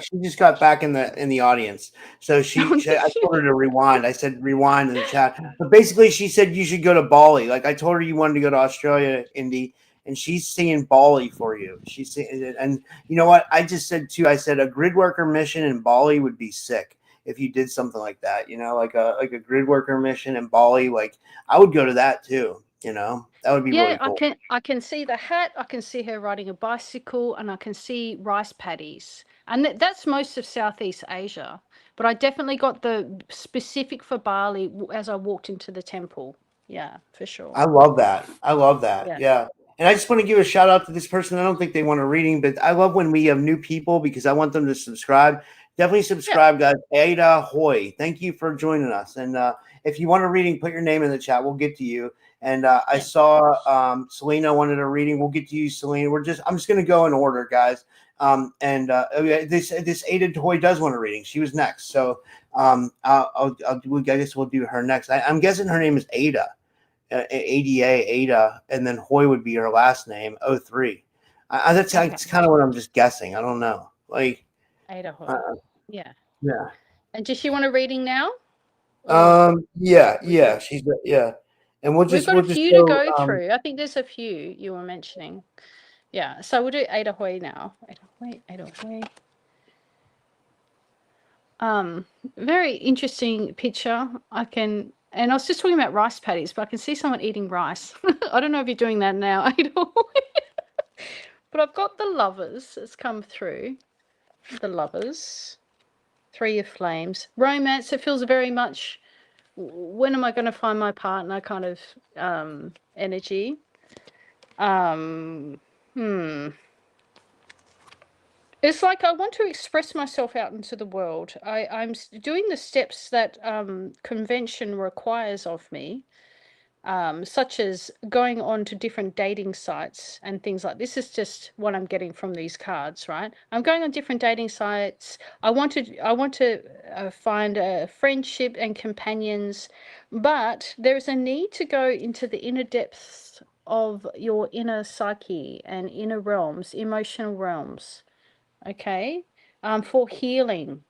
she just got back in the audience. So I told her to rewind. I said rewind in the chat. But basically she said you should go to Bali. Like I told her you wanted to go to Australia, Indy, and she's seeing Bali for you. She's seeing, and you know what? I just said too, I said a grid worker mission in Bali would be sick if you did something like that, you know, like a grid worker mission in Bali. Like I would go to that too. You know, that would be really cool. I can see the hat. I can see her riding a bicycle, and I can see rice paddies, and that's most of Southeast Asia. But I definitely got the specific for Bali as I walked into the temple. Yeah, for sure. I love that. Yeah. And I just want to give a shout out to this person. I don't think they want a reading, but I love when we have new people because I want them to subscribe. Definitely subscribe, guys. Ada Hoy, thank you for joining us. And if you want a reading, put your name in the chat. We'll get to you. And I saw Selena wanted a reading. We'll get to you, Selena. I'm just going to go in order, guys. This Ada Hoy does want a reading. She was next. So I guess we'll do her next. I'm guessing her name is Ada. Ada, and then Hoy would be her last name. 03. That's kind of what I'm just guessing. I don't know. Like Ada Hoy. Yeah. And does she want a reading now? Yeah. She's And we've got a few to go through. I think there's a few you were mentioning. Yeah. So we'll do Ada Hoy now. Ada Hoy. Very interesting picture. And I was just talking about rice paddies, but I can see someone eating rice. I don't know if you're doing that now, Ada Hoy. But I've got the Lovers. It's come through. The Lovers. 3 of Flames. Romance. It feels very much, when am I going to find my partner kind of energy. It's like I want to express myself out into the world. I'm doing the steps that convention requires of me, such as going on to different dating sites and things like this. Is just what I'm getting from these cards, right? I'm going on different dating sites. I want to find a friendship and companions, but there's a need to go into the inner depths of your inner psyche and inner realms, emotional realms. Okay, for healing.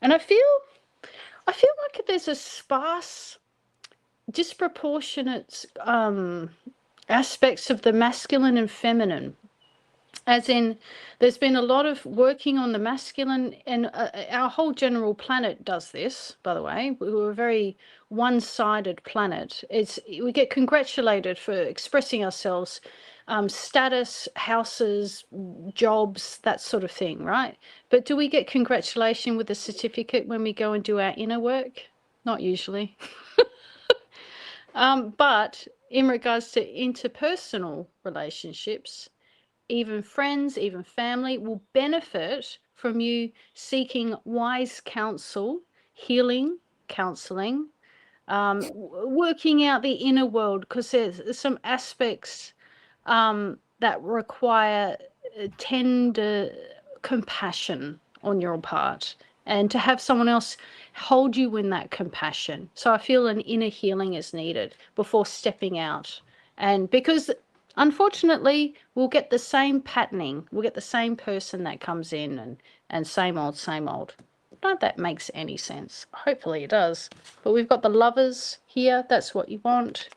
And I feel like there's a sparse, disproportionate aspects of the masculine and feminine, as in there's been a lot of working on the masculine, and our whole general planet does this, by the way. We're a very one-sided planet. We get congratulated for expressing ourselves, status, houses, jobs, that sort of thing, right? But do we get congratulation with a certificate when we go and do our inner work? Not usually. But in regards to interpersonal relationships, even friends, even family will benefit from you seeking wise counsel, healing, counseling, working out the inner world, because there's some aspects that require tender compassion on your part, and to have someone else hold you in that compassion. So I feel an inner healing is needed before stepping out. And because unfortunately we'll get the same patterning, we'll get the same person that comes in and same old. Not that makes any sense. Hopefully it does. But we've got the Lovers here. That's what you want.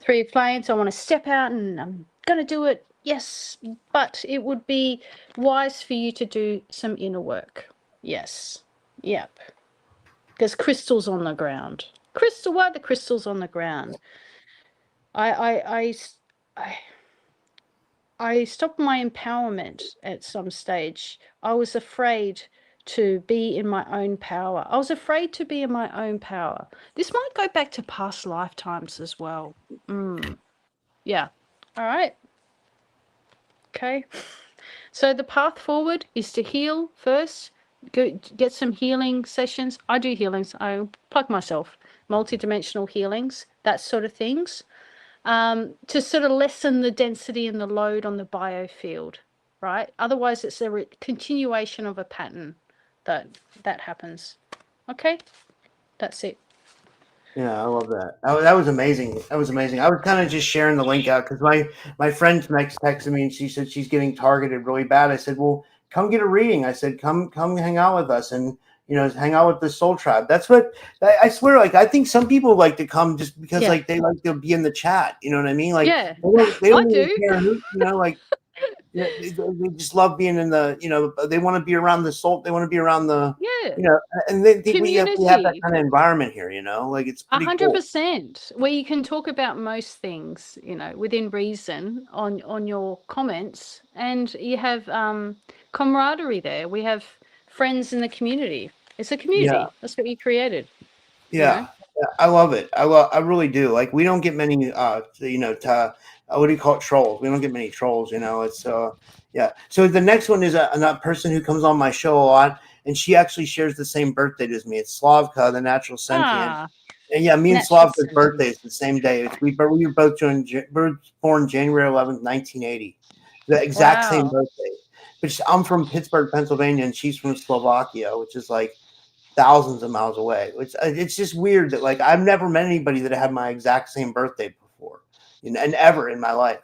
3 of Flames. I want to step out and I'm going to do it. Yes, but it would be wise for you to do some inner work. Yes. Yep. There's crystals on the ground. Why are the crystals on the ground? I stopped my empowerment at some stage. I was afraid to be in my own power. This might go back to past lifetimes as well. Yeah. All right. Okay. So the path forward is to heal first. Go get some healing sessions. I do healings. I plug myself. Multidimensional healings, that sort of things. To sort of lessen the density and the load on the biofield, right? Otherwise, it's a continuation of a pattern that happens. Okay, that's it. Yeah, I love that. That was amazing. I was kind of just sharing the link out because my friend texted me and she said she's getting targeted really bad. I said, well, come get a reading. I said, come hang out with us and hang out with the Soul Tribe. That's what I swear. Like, I think some people like to come just because like they like to be in the chat. You know what I mean? Like, yeah, they don't really care who, like. Yeah, they just love being in the, they want to be around the soul. They want to be around the, and they think we have that kind of environment here, like it's pretty 100%, where you can talk about most things, within reason on your comments, and you have camaraderie there. We have friends in the community. It's a community. Yeah. That's what you created. Yeah. I love it. I really do. Like, we don't get many, what do you call it? Trolls. We don't get many trolls, it's yeah. So the next one is a person who comes on my show a lot, and she actually shares the same birthday as me. It's Slavka, the natural sentient. And yeah, me and Slavka's birthday is the same day. We were both born January 11th, 1980. The exact same birthday. But I'm from Pittsburgh, Pennsylvania, and she's from Slovakia, which is like thousands of miles away. It's just weird that like I've never met anybody that had my exact same birthday before, and ever in my life,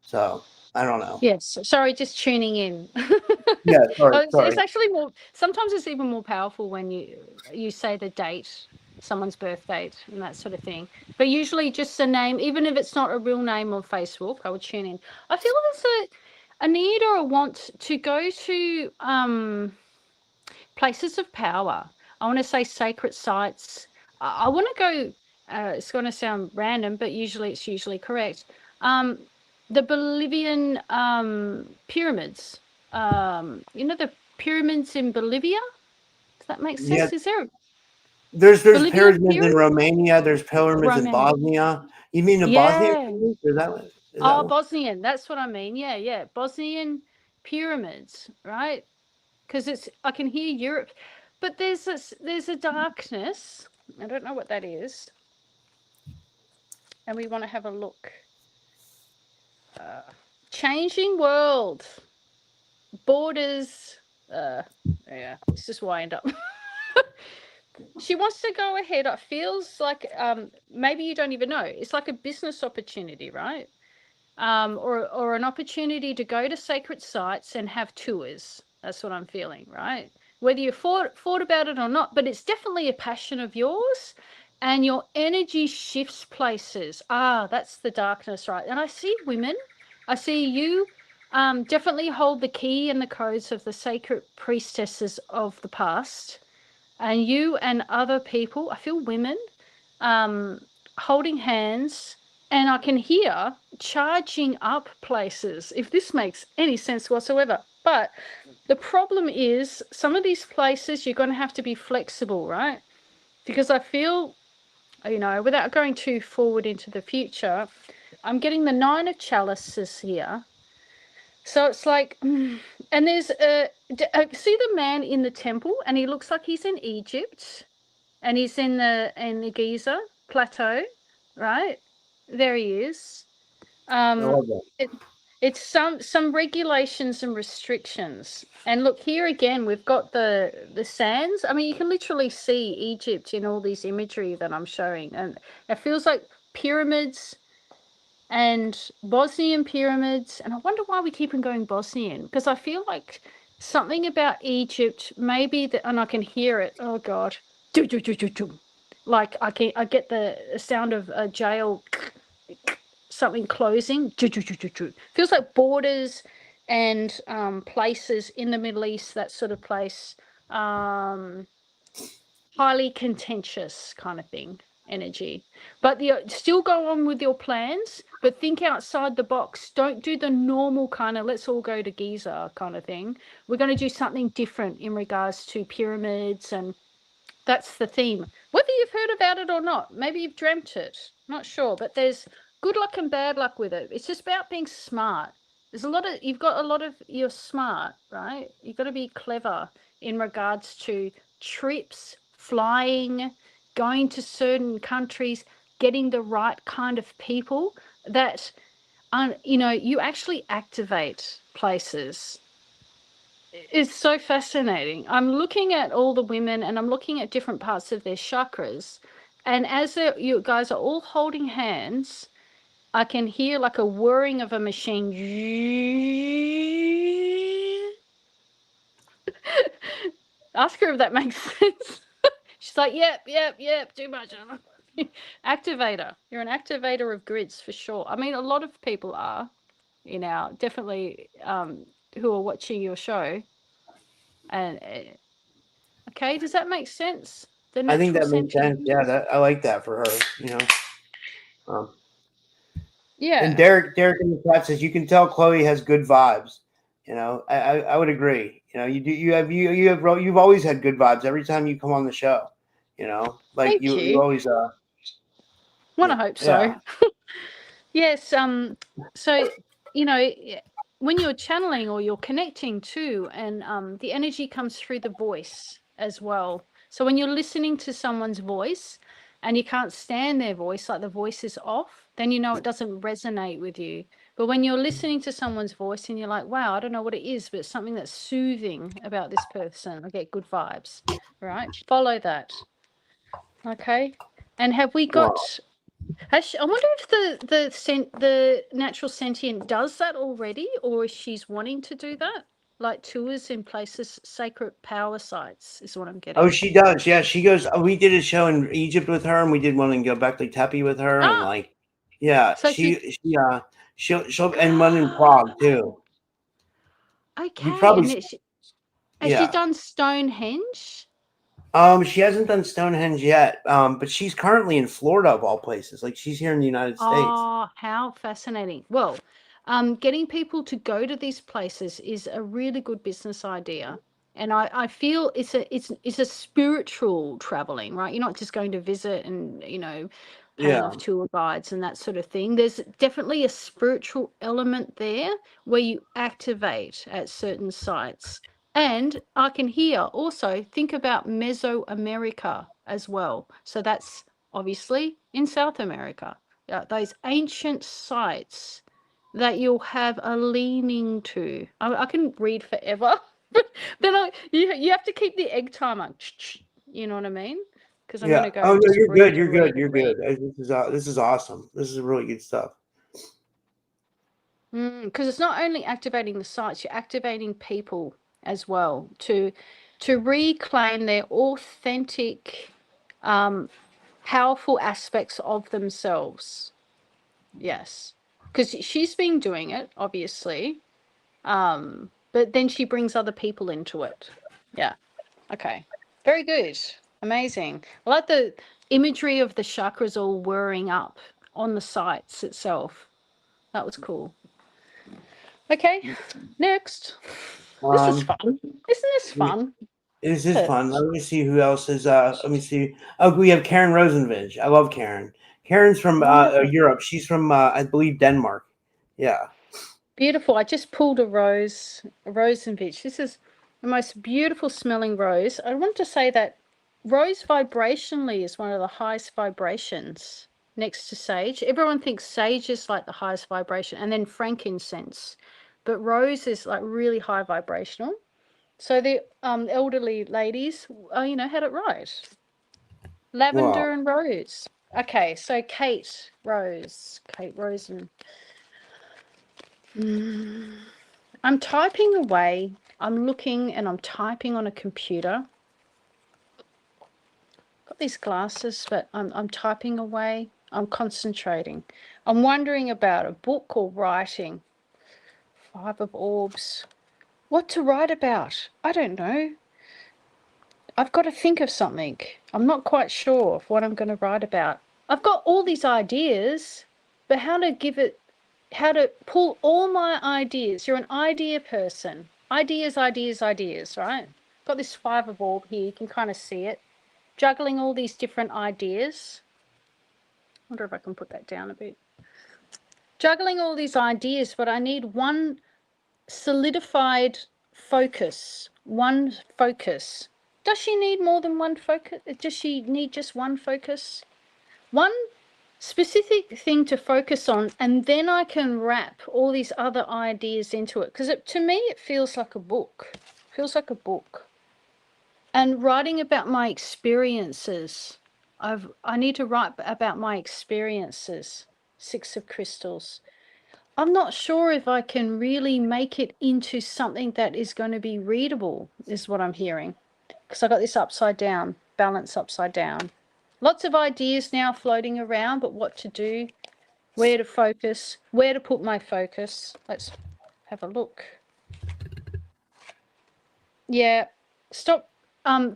So I don't know. Yes. Sorry, just tuning in. Yeah, sorry. It's actually more. Sometimes it's even more powerful when you say the date, someone's birth date, and that sort of thing. But usually, just the name, even if it's not a real name on Facebook, I would tune in. I feel there's a need or a want to go to places of power. I want to say sacred sites. I want to go. It's going to sound random, but it's usually correct. The Bolivian pyramids. The pyramids in Bolivia. Does that make sense? Yeah. Is there? There's pyramids in Romania. There's pyramids in Bosnia. You mean the Bosnian? Is that Bosnian. That's what I mean. Yeah. Bosnian pyramids, right? Because I can hear Europe, but there's a darkness. I don't know what that is, and we want to have a look. Changing world, borders. Let's just wind up. She wants to go ahead. It feels like maybe you don't even know. It's like a business opportunity, right? Or an opportunity to go to sacred sites and have tours. That's what I'm feeling, right? Whether you thought about it or not, but it's definitely a passion of yours, and your energy shifts places. That's the darkness, right? And I see women. I see you definitely hold the key and the codes of the sacred priestesses of the past. And you and other people, I feel women holding hands, and I can hear charging up places, if this makes any sense whatsoever. But the problem is some of these places you're going to have to be flexible, right? Because I feel, without going too forward into the future, I'm getting the 9 of chalices here. So it's like, and there's see the man in the temple, and he looks like he's in Egypt, and he's in the Giza plateau, right? There he is. It's some regulations and restrictions. And look here again, we've got the sands. I mean, you can literally see Egypt in all these imagery that I'm showing, and it feels like pyramids and Bosnian pyramids. And I wonder why we keep on going Bosnian, because I feel like something about Egypt, maybe and I can hear it. Oh God, like I get the sound of a jail, something closing. Feels like borders and places in the Middle East, that sort of place. Highly contentious kind of thing. Energy, but still go on with your plans, but think outside the box. Don't do the normal kind of let's all go to Giza kind of thing. We're going to do something different in regards to pyramids, and that's the theme. Whether you've heard about it or not, maybe you've dreamt it, not sure, but there's good luck and bad luck with it. It's just about being smart. You're smart, right? You've got to be clever in regards to trips, flying, going to certain countries, getting the right kind of people that, you actually activate places. It's so fascinating. I'm looking at all the women, and I'm looking at different parts of their chakras. And as you guys are all holding hands, I can hear like a whirring of a machine. Ask her if that makes sense. She's like, yep, too much. Activator. You're an activator of grids for sure. I mean, a lot of people are, definitely who are watching your show. And okay, does that make sense? I think that makes sense. Yeah, I like that for her, Yeah. And Derek in the chat says you can tell Chloe has good vibes. I would agree. You've always had good vibes every time you come on the show. Like Thank you always want to hope so. Yes. So, you know, when you're channeling or you're connecting to, and the energy comes through the voice as well. So when you're listening to someone's voice and you can't stand their voice, like the voice is off, then you know it doesn't resonate with you. But when you're listening to someone's voice and you're like, wow, I don't know what it is, but it's something that's soothing about this person, I get good vibes, right? Follow that. Okay. And have we Wow. got I wonder if the natural sentient does that already, or if she's wanting to do that, like tours in places, sacred power sites, is what I'm getting. Oh, she does. Yeah, she goes. We did a show in Egypt with her, and we did one in Göbekli Tepe with her, and like, yeah, So she'll and one in Prague too. We okay, probably and has she done Stonehenge? She hasn't done Stonehenge yet. But she's currently in Florida of all places. Like she's here in the United States. Oh, how fascinating! Well, getting people to go to these places is a really good business idea. And I feel it's a spiritual traveling, right? You're not just going to visit and, paying off tour guides and that sort of thing. There's definitely a spiritual element there where you activate at certain sites. And I can hear also think about Mesoamerica as well. So that's obviously in South America. Yeah, those ancient sites that you'll have a leaning to. I can read forever. But then you have to keep the egg timer. You know what I mean? Because I'm going to go. Oh and no, just you're read good. You're and read good. and You're read. good. This is awesome. This is really good stuff. Because it's not only activating the sites, you're activating people as well to reclaim their authentic, powerful aspects of themselves. Yes, because she's been doing it, obviously. But then she brings other people into it. Yeah. Okay. Very good. Amazing. I like the imagery of the chakras all whirring up on the sites itself. That was cool. Okay. Next. This is fun. Isn't this fun? This is fun. Let me see who else is. Let me see. Oh, we have Karen Rosenvig. I love Karen. Karen's from Europe. She's from, I believe, Denmark. Yeah. Beautiful. I just pulled a Rosenvig. This is the most beautiful smelling rose. I want to say that rose vibrationally is one of the highest vibrations next to sage. Everyone thinks sage is like the highest vibration, and then frankincense. But rose is like really high vibrational. So the elderly ladies, had it right. Lavender and rose. Okay, so Kate Rosen. I'm typing away. I'm looking and I'm typing on a computer. Got these glasses, but I'm typing away. I'm concentrating. I'm wondering about a book or writing. Five of Orbs. What to write about? I don't know. I've got to think of something. I'm not quite sure of what I'm going to write about. I've got all these ideas, but how to pull all my ideas. You're an idea person. Ideas, right? Got this Five of Orb here. You can kind of see it. Juggling all these different ideas. Wonder if I can put that down a bit. Juggling all these ideas, but I need one solidified focus. One focus. Does she need more than one focus? Does she need just one focus? One specific thing to focus on, and then I can wrap all these other ideas into it. Because to me, it feels like a book. It feels like a book. And writing about my experiences. I need to write about my experiences. Six of Crystals. I'm not sure if I can really make it into something that is going to be readable, is what I'm hearing. Because I got this upside down, balance upside down. Lots of ideas now floating around, but what to do, where to focus, where to put my focus. Let's have a look. Yeah, stop.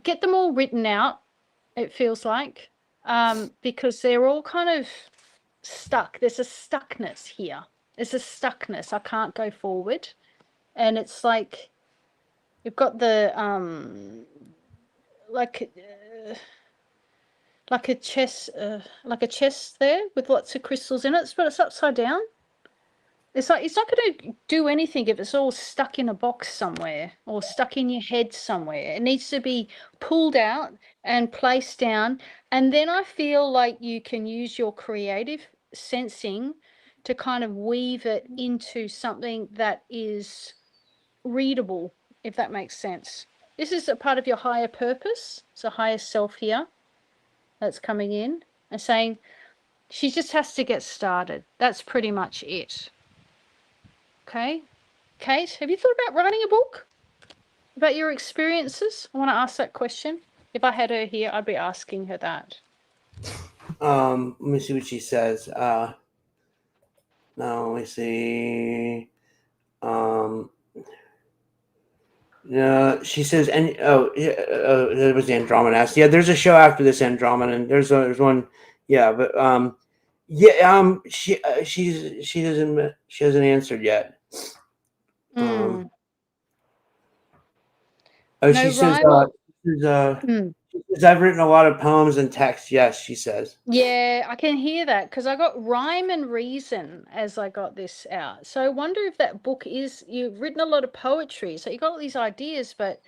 Get them all written out, it feels like, because they're all kind of stuck. There's a stuckness here. There's a stuckness. I can't go forward. And it's like you've got the like like a chest there with lots of crystals in it, but it's upside down. It's like it's not going to do anything if it's all stuck in a box somewhere or stuck in your head somewhere. It needs to be pulled out and placed down. And then I feel like you can use your creative sensing to kind of weave it into something that is readable, if that makes sense. This is a part of your higher purpose. It's a higher self here that's coming in and saying she just has to get started. That's pretty much it. Okay. Kate, have you thought about writing a book about your experiences? I want to ask that question. If I had her here, I'd be asking her that. Let me see what she says. Now let me see. She says, and it was Andromeda. Yeah, there's a show after this Andromeda, and there's one. Yeah, but she hasn't answered yet. No she says, I've written a lot of poems and texts. Yes, she says. Yeah, I can hear that because I got rhyme and reason as I got this out. So I wonder if that book is, you've written a lot of poetry, so you got all these ideas, but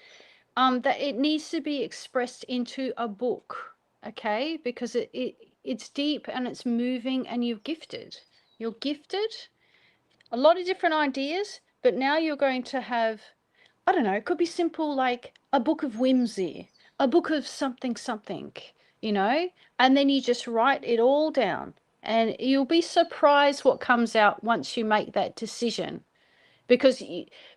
that it needs to be expressed into a book, okay? Because it's deep and it's moving and you're gifted. You're gifted. A lot of different ideas, but now you're going to have, I don't know, it could be simple like a book of whimsy, a book of something, you know, and then you just write it all down and you'll be surprised what comes out once you make that decision. Because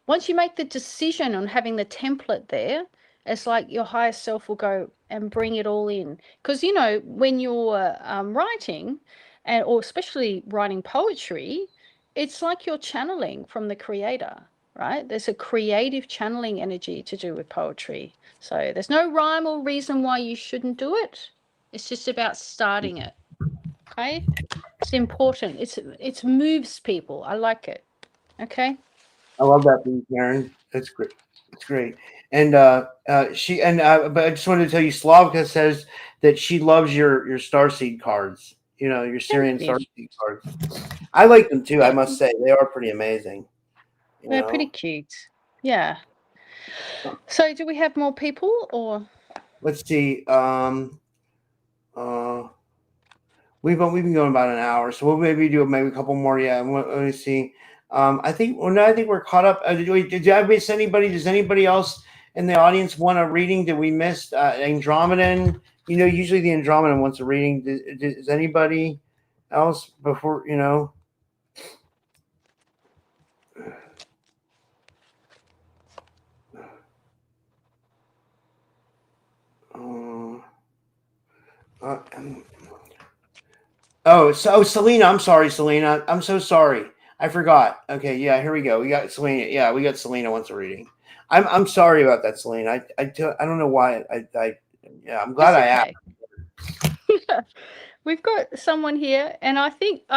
once you make the decision on having the template there, it's like your higher self will go and bring it all in. Because, you know, when you're writing, or especially writing poetry, it's like you're channeling from the creator, right? There's a creative channeling energy to do with poetry. So there's no rhyme or reason why you shouldn't do it. It's just about starting it. Okay? It's important. It moves people. I like it. Okay? I love that from Karen. That's great. It's great. And but I just wanted to tell you, Slavka says that she loves your starseed cards. You know, your Syrian starseed cards. I like them too. I must say they are pretty amazing. They're pretty cute. Yeah. So, do we have more people or? Let's see. We've been going about an hour, so we'll maybe do a couple more. Yeah. Let me see. I think we're caught up. Did I miss anybody? Does anybody else in the audience want a reading? Did we miss Andromedan? You know, usually the Andromedan wants a reading. Does anybody else before, you know? Selena. I'm sorry, Selena. I'm so sorry. I forgot. Okay, yeah, here we go. We got Selena. Yeah, we got Selena wants a reading. I'm sorry about that, Selena. I don't know why. I'm glad I asked. We've got someone here, and I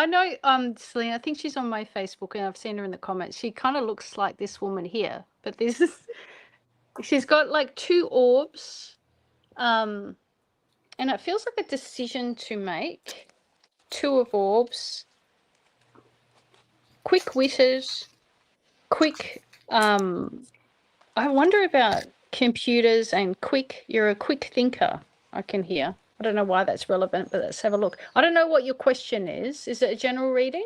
know Selena. I think she's on my Facebook, and I've seen her in the comments. She kind of looks like this woman here, but she's got like two orbs, and it feels like a decision to make. Two of orbs, quick-witted, quick. I wonder about computers and quick. You're a quick thinker, I can hear. I don't know why that's relevant, but let's have a look. I don't know what your question is. Is it a general reading?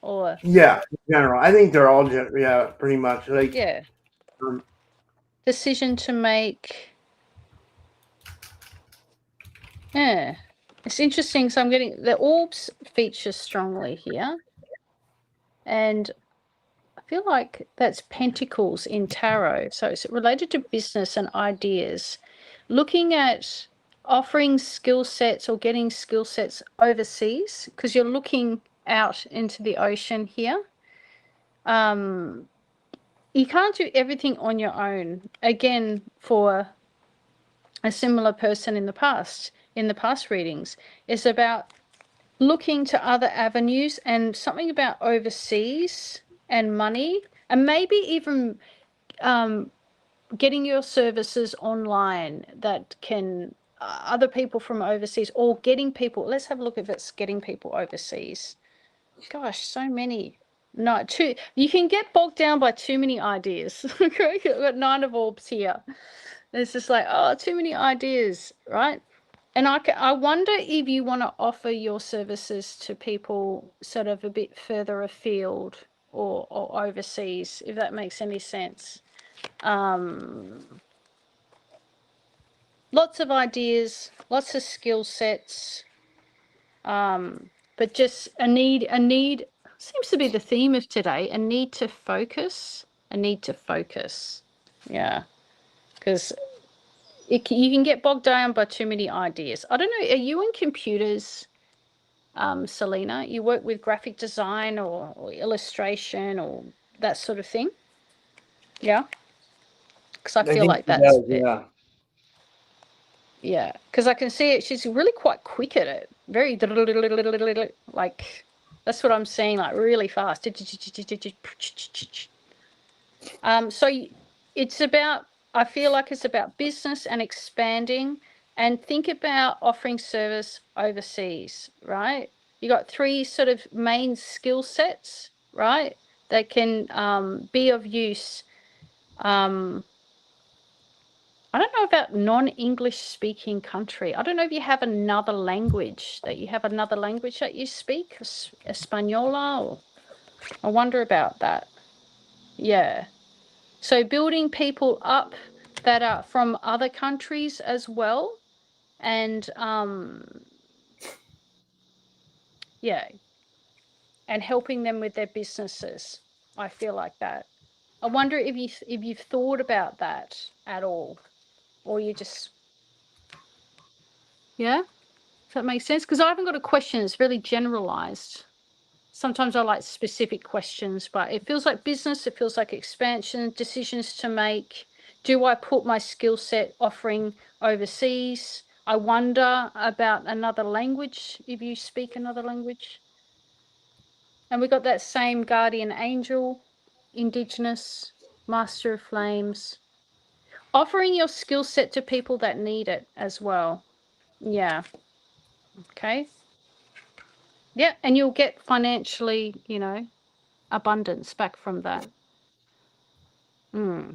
Or yeah, general. I think they're all pretty much like decision to make. Yeah, it's interesting. So I'm getting the orbs feature strongly here, and I feel like that's pentacles in tarot. So it's related to business and ideas. Looking at offering skill sets or getting skill sets overseas, because you're looking out into the ocean here. You can't do everything on your own. Again, for a similar person in the past readings, it's about looking to other avenues and something about overseas and money, and maybe even getting your services online that can other people from overseas, or getting people. Let's have a look if it's getting people overseas. Gosh, so many. No, you can get bogged down by too many ideas. Okay, I've got 9 of orbs here. It's just like, oh, too many ideas, right? And I wonder if you want to offer your services to people sort of a bit further afield or overseas, if that makes any sense. Lots of ideas, lots of skill sets, but just a need seems to be the theme of today, a need to focus. Yeah, because you can get bogged down by too many ideas. I don't know, are you in computers, Selena? You work with graphic design or illustration or that sort of thing? Yeah, because I feel like that's it. Yeah, because I can see it. She's really quite quick at it. Very like, that's what I'm seeing, like really fast. So it's about, I feel like it's about business and expanding, and think about offering service overseas, right? You got 3 sort of main skill sets, right? That can be of use. I don't know about non-English speaking country. I don't know if you have another language that you speak, Española, or I wonder about that. Yeah. So building people up that are from other countries as well, and yeah, and helping them with their businesses. I feel like that. I wonder if you've thought about that at all, or you just, yeah. Does that make sense? Because I haven't got a question. It's really generalized. Sometimes I like specific questions, but it feels like business. It feels like expansion, decisions to make. Do I put my skill set offering overseas? I wonder about another language, if you speak another language. And we got that same guardian angel, Indigenous, Master of Flames. Offering your skill set to people that need it as well. Yeah. Okay. Yeah, and you'll get financially, abundance back from that. I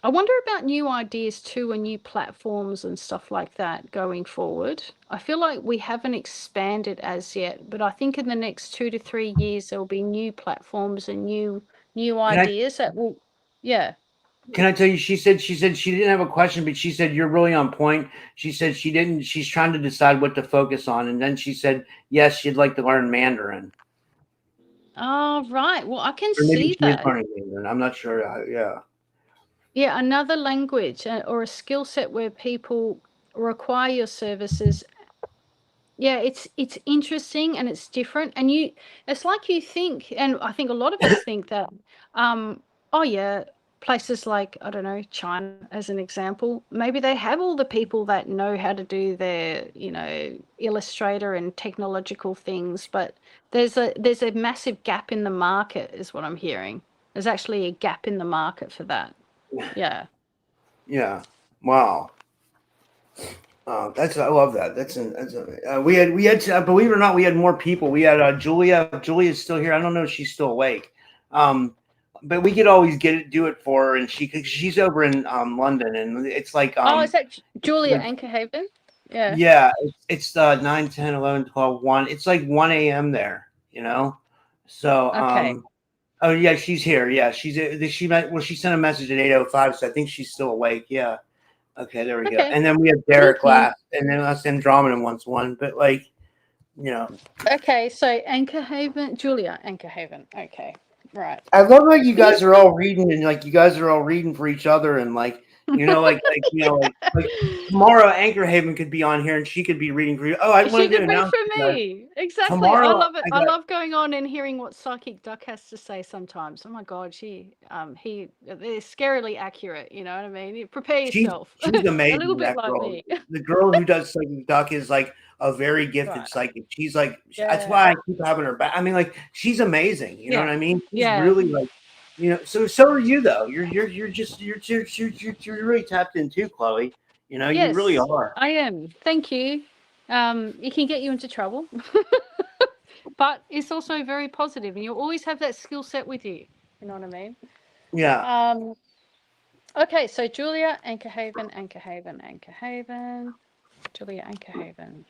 wonder about new ideas too, and new platforms and stuff like that going forward. I feel like we haven't expanded as yet, but I think in the next 2 to 3 years there will be new platforms and new ideas that will, yeah. Can I tell you, she said she didn't have a question, but she said you're really on point. She said she's trying to decide what to focus on. And then she said, yes, she'd like to learn Mandarin. Oh, right. Well, I can see that. Mandarin. I'm not sure. Yeah. Yeah, another language or a skill set where people require your services. Yeah, it's interesting and it's different. And it's like you think, and I think a lot of us think that, oh yeah, places like, I don't know, China as an example, maybe they have all the people that know how to do their, Illustrator and technological things, but there's a massive gap in the market is what I'm hearing. There's actually a gap in the market for that. Yeah. Yeah. Wow. I love that. We had believe it or not, we had more people. We had Julia. Julia's still here. I don't know if she's still awake. But we could always do it for her, and she's over in London, and it's like is that Julia Ankerhaven? Yeah. Yeah, it's 9, 10, 11, 12, 1. It's like 1 a.m. there, So okay. Oh yeah, she's here. Yeah, she sent a message at 8:05, so I think she's still awake. Yeah. Okay, there we go. And then we have Derek last, and then us Andromeda wants one, but Okay, so Julia Ankerhaven. Okay, right. I love how you guys are all reading, and you guys are all reading for each other, and tomorrow Anchorhaven could be on here and she could be reading for you. Oh, I want to do it for me. Exactly. Tomorrow, I love it. I love going on and hearing what Psychic Duck has to say sometimes. Oh my God, they're scarily accurate. You know what I mean? Prepare yourself. She's amazing. A little bit like girl. me. The girl who does Psychic Duck is like a very gifted psychic. She's that's why I keep having her back. I mean, she's amazing. You know what I mean? She's really so are you though. You're really tapped in too, Chloe. You know, Yes, you really are. I am. Thank you. It can get you into trouble, but it's also very positive, and you'll always have that skill set with you. You know what I mean? Yeah. Okay, so Julia, Anchor Haven, Julia, Anchor Haven.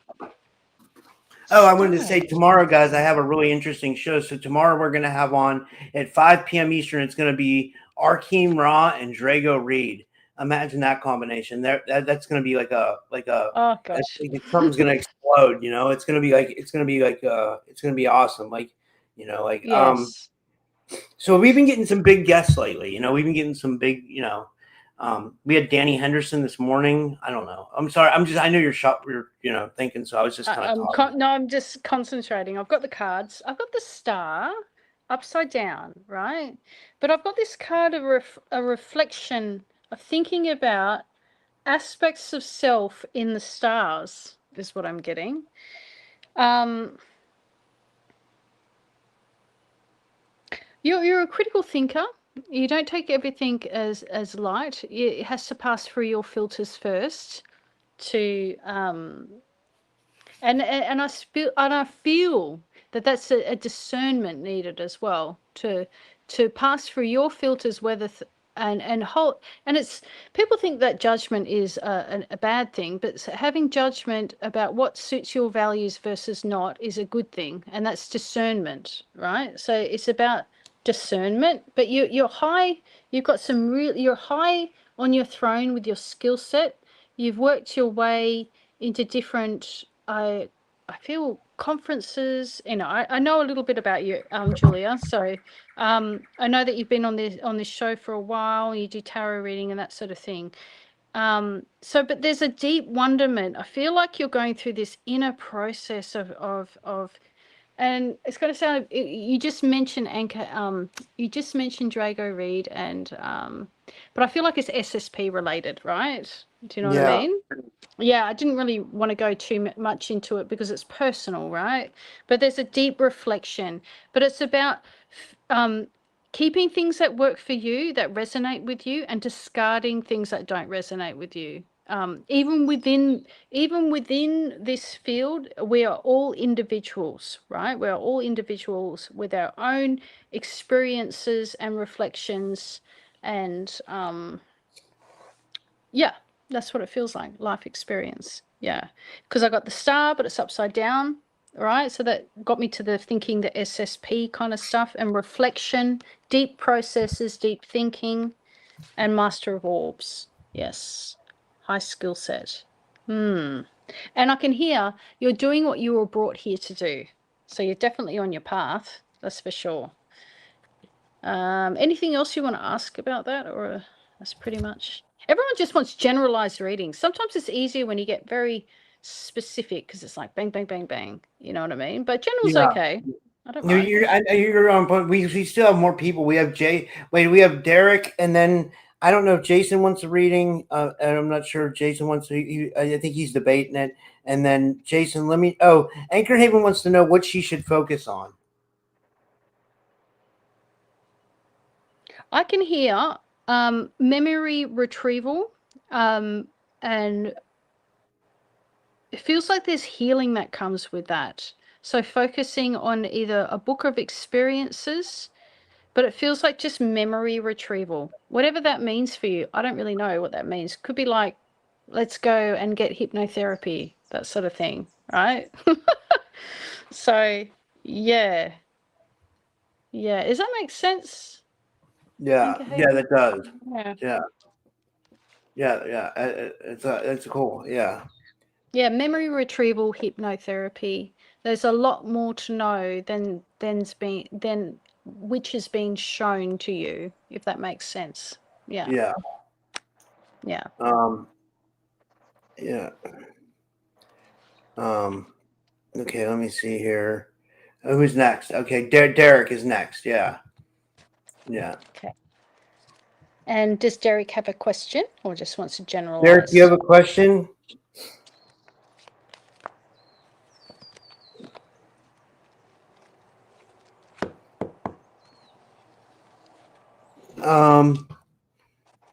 Oh, I wanted to say tomorrow, guys, I have a really interesting show. So tomorrow we're going to have on at 5 p.m. Eastern. It's going to be Arkeem Ra and Drago Reed. Imagine that combination. That's going to be like a oh gosh, something's going to explode. You know, it's going to be it's going to be awesome. yes. So we've been getting some big guests lately. You know, we've been getting some big. We had Danny Henderson this morning. I don't know. I'm sorry. I know you're thinking. So I was just kind of no, I'm just concentrating. I've got the cards. I've got the star upside down, right? But I've got this card of a reflection of thinking about aspects of self in the stars is what I'm getting. You're a critical thinker. You don't take everything as light. It has to pass through your filters first to and I feel that that's a discernment needed as well to pass through your filters whether and it's people think that judgment is a bad thing, but having judgment about what suits your values versus not is a good thing, and that's discernment, right? So it's about discernment, but you're high. You've got you're high on your throne with your skill set. You've worked your way into different I feel conferences. You know, I know a little bit about you, Julia. So I know that you've been on this show for a while. You do tarot reading and that sort of thing. But there's a deep wonderment. I feel like you're going through this inner process of and it's going to sound. You just mentioned Anchor. You just mentioned Drago Reed, and but I feel like it's SSP related, right? Do you know what I mean? Yeah, I didn't really want to go too much into it because it's personal, right? But there's a deep reflection. But it's about keeping things that work for you, that resonate with you, and discarding things that don't resonate with you. Even within this field, we are all individuals, right? We are all individuals with our own experiences and reflections, and yeah, that's what it feels like, life experience. Yeah, because I got the star, but it's upside down, right? So that got me to the thinking, the SSP kind of stuff, and reflection, deep processes, deep thinking, and master of orbs. Yes, high skill set. And I can hear you're doing what you were brought here to do. So you're definitely on your path, that's for sure. Anything else you want to ask about that, or that's pretty much... Everyone just wants generalized readings. Sometimes it's easier when you get very specific because it's like bang, bang, bang, bang. You know what I mean? But general's okay. I don't mind. You're on point. We still have more people. We have we have Derek, and then I don't know if Jason wants a reading. And I'm not sure if Jason wants to. I think he's debating it. And then Jason, Anchor Haven wants to know what she should focus on. I can hear memory retrieval, and it feels like there's healing that comes with that. So focusing on either a book of experiences, but it feels like just memory retrieval, whatever that means for you. I don't really know what that means. Could be like, let's go and get hypnotherapy, that sort of thing, right? So yeah, does that make sense? Yeah, that does. Yeah. It's cool. Yeah, memory retrieval, hypnotherapy. There's a lot more to know than which has been shown to you, if that makes sense. Yeah. Okay, let me see here. Who's next? Okay, Derek is next. Yeah. Okay. And does Derek have a question, or just wants to generalize? Derek, do you have a question?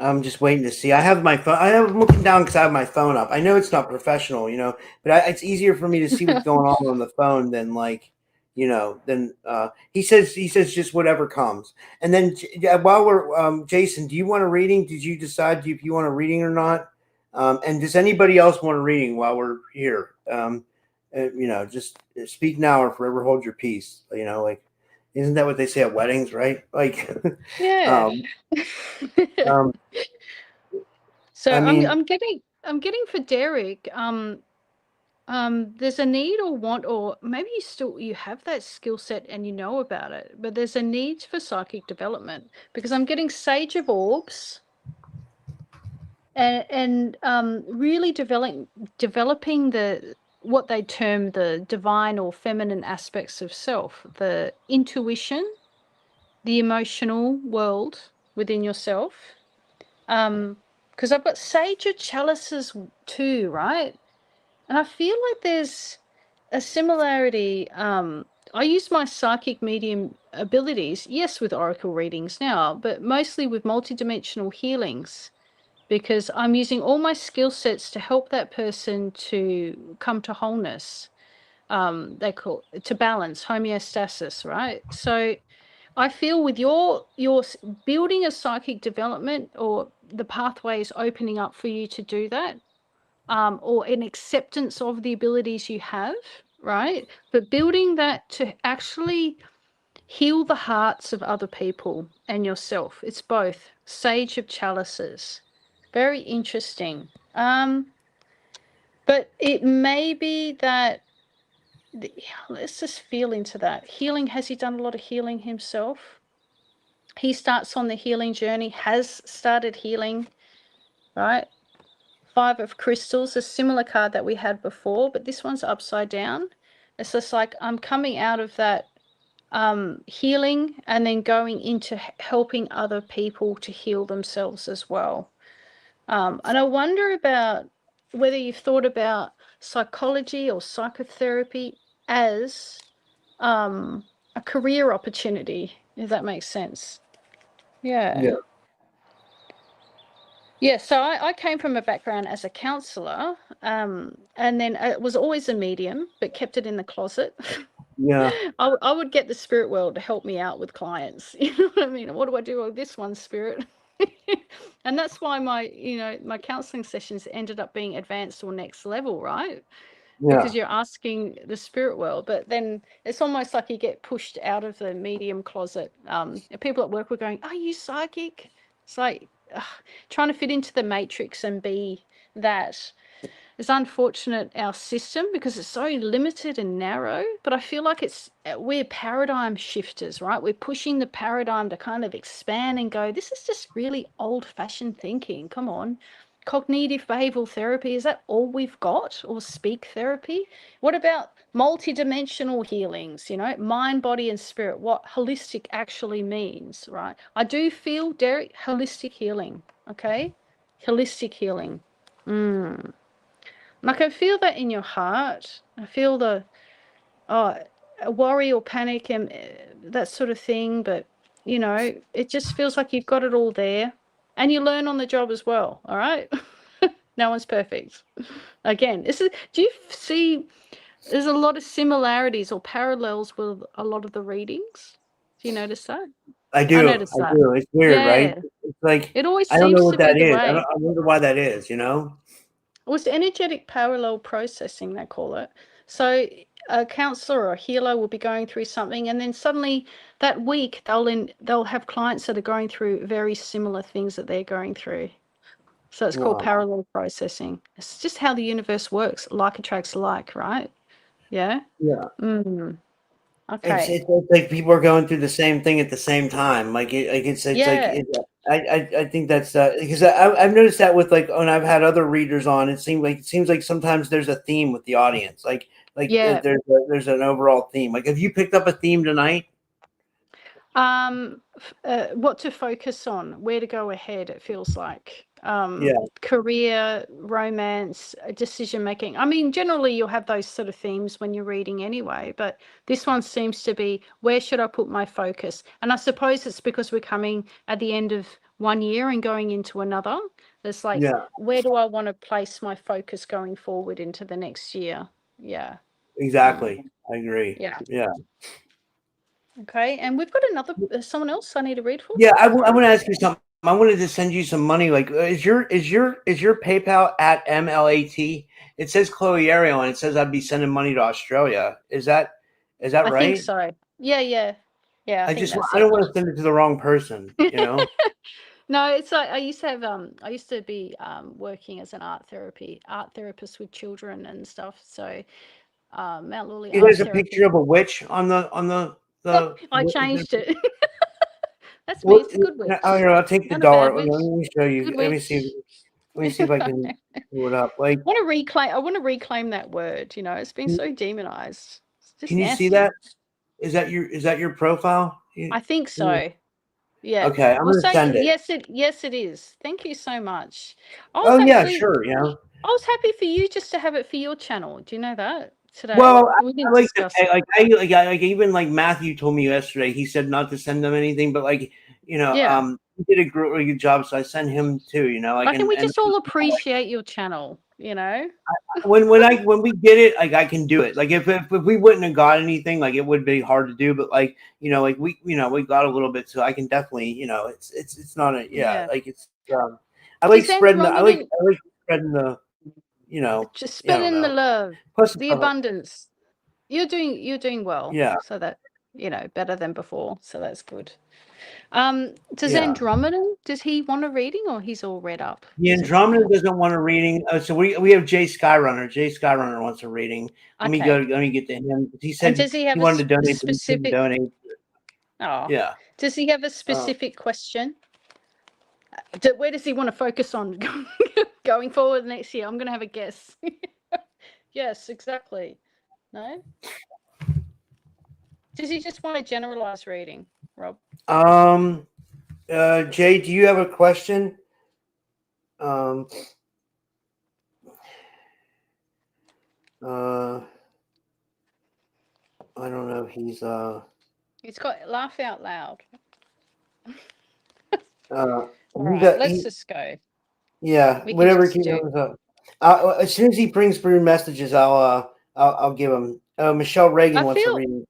I'm just waiting to see. I have my phone. I'm looking down because I have my phone up. I know it's not professional, but it's easier for me to see what's going on the phone than he says just whatever comes. And then while we're Jason, do you want a reading? Did you decide if you want a reading or not? And does anybody else want a reading while we're here? Just speak now or forever hold your peace. Isn't that what they say at weddings, right? Yeah. So I'm getting for Derek. There's a need or want, or maybe you have that skill set and you know about it, but there's a need for psychic development, because I'm getting Sage of Orbs and really developing what they term the divine or feminine aspects of self, the intuition, the emotional world within yourself. Because I've got Sage of Chalices too, right? And I feel like there's a similarity. I use my psychic medium abilities, yes, with oracle readings now, but mostly with multidimensional healings, because I'm using all my skill sets to help that person to come to wholeness. They call it to balance, homeostasis, right? So I feel with your building a psychic development, or the pathways opening up for you to do that, or an acceptance of the abilities you have, right? But building that to actually heal the hearts of other people and yourself. It's both. Sage of Chalices. Very interesting. But it may be that, let's just feel into that. Healing, has he done a lot of healing himself? He starts on the healing journey, has started healing, right? 5 of Crystals, a similar card that we had before, but this one's upside down. It's just like I'm coming out of that healing and then going into helping other people to heal themselves as well. And I wonder about whether you've thought about psychology or psychotherapy as a career opportunity, if that makes sense. Yeah. Yeah, so I came from a background as a counsellor, and then it was always a medium, but kept it in the closet. Yeah. I would get the spirit world to help me out with clients. You know what I mean? What do I do with this one, spirit? And that's why my counseling sessions ended up being advanced or next level, right? Yeah. Because you're asking the spirit world, but then it's almost like you get pushed out of the medium closet. People at work were going, "Are you psychic?" It's like trying to fit into the matrix and be that. It's unfortunate, our system, because it's so limited and narrow, but I feel like we're paradigm shifters, right? We're pushing the paradigm to kind of expand and go, this is just really old-fashioned thinking. Come on. Cognitive behavioral therapy, is that all we've got? Or speak therapy? What about multidimensional healings, mind, body, and spirit, what holistic actually means, right? I do feel, Derek, holistic healing, okay? Holistic healing. I can feel that in your heart. I feel the worry or panic and that sort of thing, but it just feels like you've got it all there, and you learn on the job as well. All right. No one's perfect. Again, do you see there's a lot of similarities or parallels with a lot of the readings? Do you notice that? I do. I do. It's weird, right? It's like, it always I don't know seems what to that be the is. way. I wonder why that is, It was energetic parallel processing, they call it. So a counselor or a healer will be going through something, and then suddenly that week they'll have clients that are going through very similar things that they're going through. So it's called parallel processing. It's just how the universe works. Like attracts like, right? Yeah. Yeah. Okay. It's like people are going through the same thing at the same time. I think that's because I've noticed that with when I've had other readers on, it seems like sometimes there's a theme with the audience. There's an overall theme. Have you picked up a theme tonight? What to focus on, where to go ahead, it feels like. Yeah. Career, romance, decision making. I mean, generally you'll have those sort of themes when you're reading anyway, but this one seems to be, where should I put my focus? And I suppose it's because we're coming at the end of one year and going into another. It's like, where do I want to place my focus going forward into the next year? Yeah. Exactly. I agree. Yeah. Yeah. Okay. And we've got someone else I need to read for. Yeah. I want to ask you something. I wanted to send you some money. Like, is your PayPal at MLAT? It says Chloe Ariell, and it says I'd be sending money to Australia. Is that right? I think so. Yeah. I don't want to send it to the wrong person. No, it's like I used to be working as an art therapist with children and stuff. So Mount Lawley. There's a picture of a witch on the. I changed it. That's me. It's a good witch. I'll take the dollar. Let me show you. Let me see if I can pull it up. Like, I want to reclaim that word. It's been so demonized. Can you see that? Is that your profile? I think so. Yeah. Okay, I'm gonna send it. Yes, it is. Thank you so much. Sure. Yeah. I was happy for you just to have it for your channel. Do you know that? Today. Well, I like to say, like even like Matthew told me yesterday. He said not to send them anything, but like he did a really good job, so I sent him too. Like, I think we just all appreciate your channel. When we get it, like I can do it. Like if we wouldn't have got anything, like it would be hard to do. But like like we got a little bit, so I can definitely it's not a like it's I like spreading the just spreading the love, plus the abundance. You're doing well. Yeah. So that better than before. So that's good. Does Andromeda, does he want a reading or he's all read up? The Andromeda doesn't want a reading. So we have Jay Skyrunner. Jay Skyrunner wants a reading. Let me get to him. He said does he have wanted to donate specific donate. Oh. Yeah. Does he have a specific question? Where does he want to focus on going forward next year? I'm going to have a guess. Yes, exactly. No? Does he just want a generalized reading, Rob? Jay, do you have a question? I don't know. He's got laugh out loud. Let's just go. Yeah, whatever he comes up. As soon as he brings through messages, I'll give him. Michelle Reagan wants to read.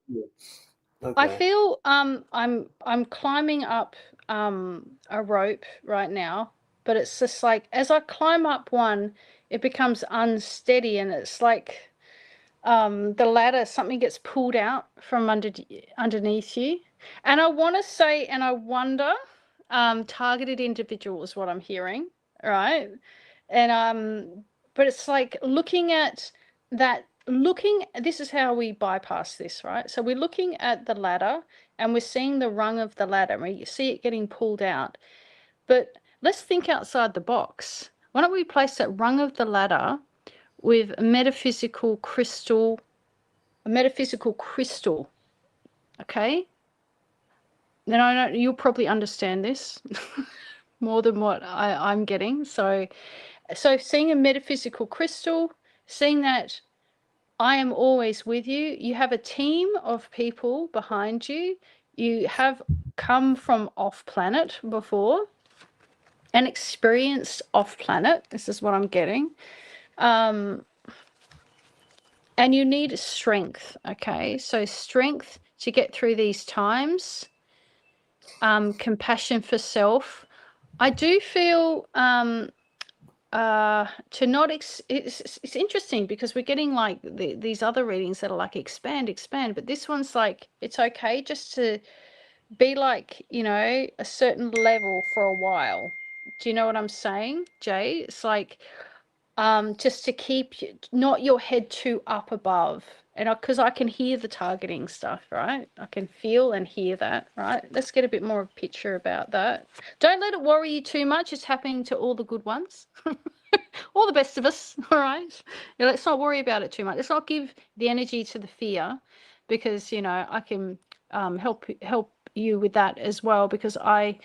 Okay. I feel I'm climbing up a rope right now, but it's just like as I climb up one, it becomes unsteady, and it's like the ladder, something gets pulled out from underneath you. And I want to say, and I wonder, targeted individual is what I'm hearing, right? And but it's like looking at that. This is how we bypass this, right? So we're looking at the ladder and we're seeing the rung of the ladder and we see it getting pulled out. But let's think outside the box. Why don't we place that rung of the ladder with a metaphysical crystal, okay? Then I know you'll probably understand this more than what I'm getting. So seeing a metaphysical crystal, seeing that I am always with you. You have a team of people behind you. You have come from off planet before and experienced off planet. This is what I'm getting. And you need strength. Okay. So strength to get through these times. Compassion for self. I do feel it's interesting because we're getting like these other readings that are like expand, but this one's like it's okay just to be like a certain level for a while. Do you know what I'm saying, Jay? It's like just to keep not your head too up above, and because I can hear the targeting stuff, right? I can feel and hear that, right? Let's get a bit more of a picture about that. Don't let it worry you too much. It's happening to all the good ones. All the best of us, all right? Let's not worry about it too much. Let's not give the energy to the fear, because I can help you with that as well, because I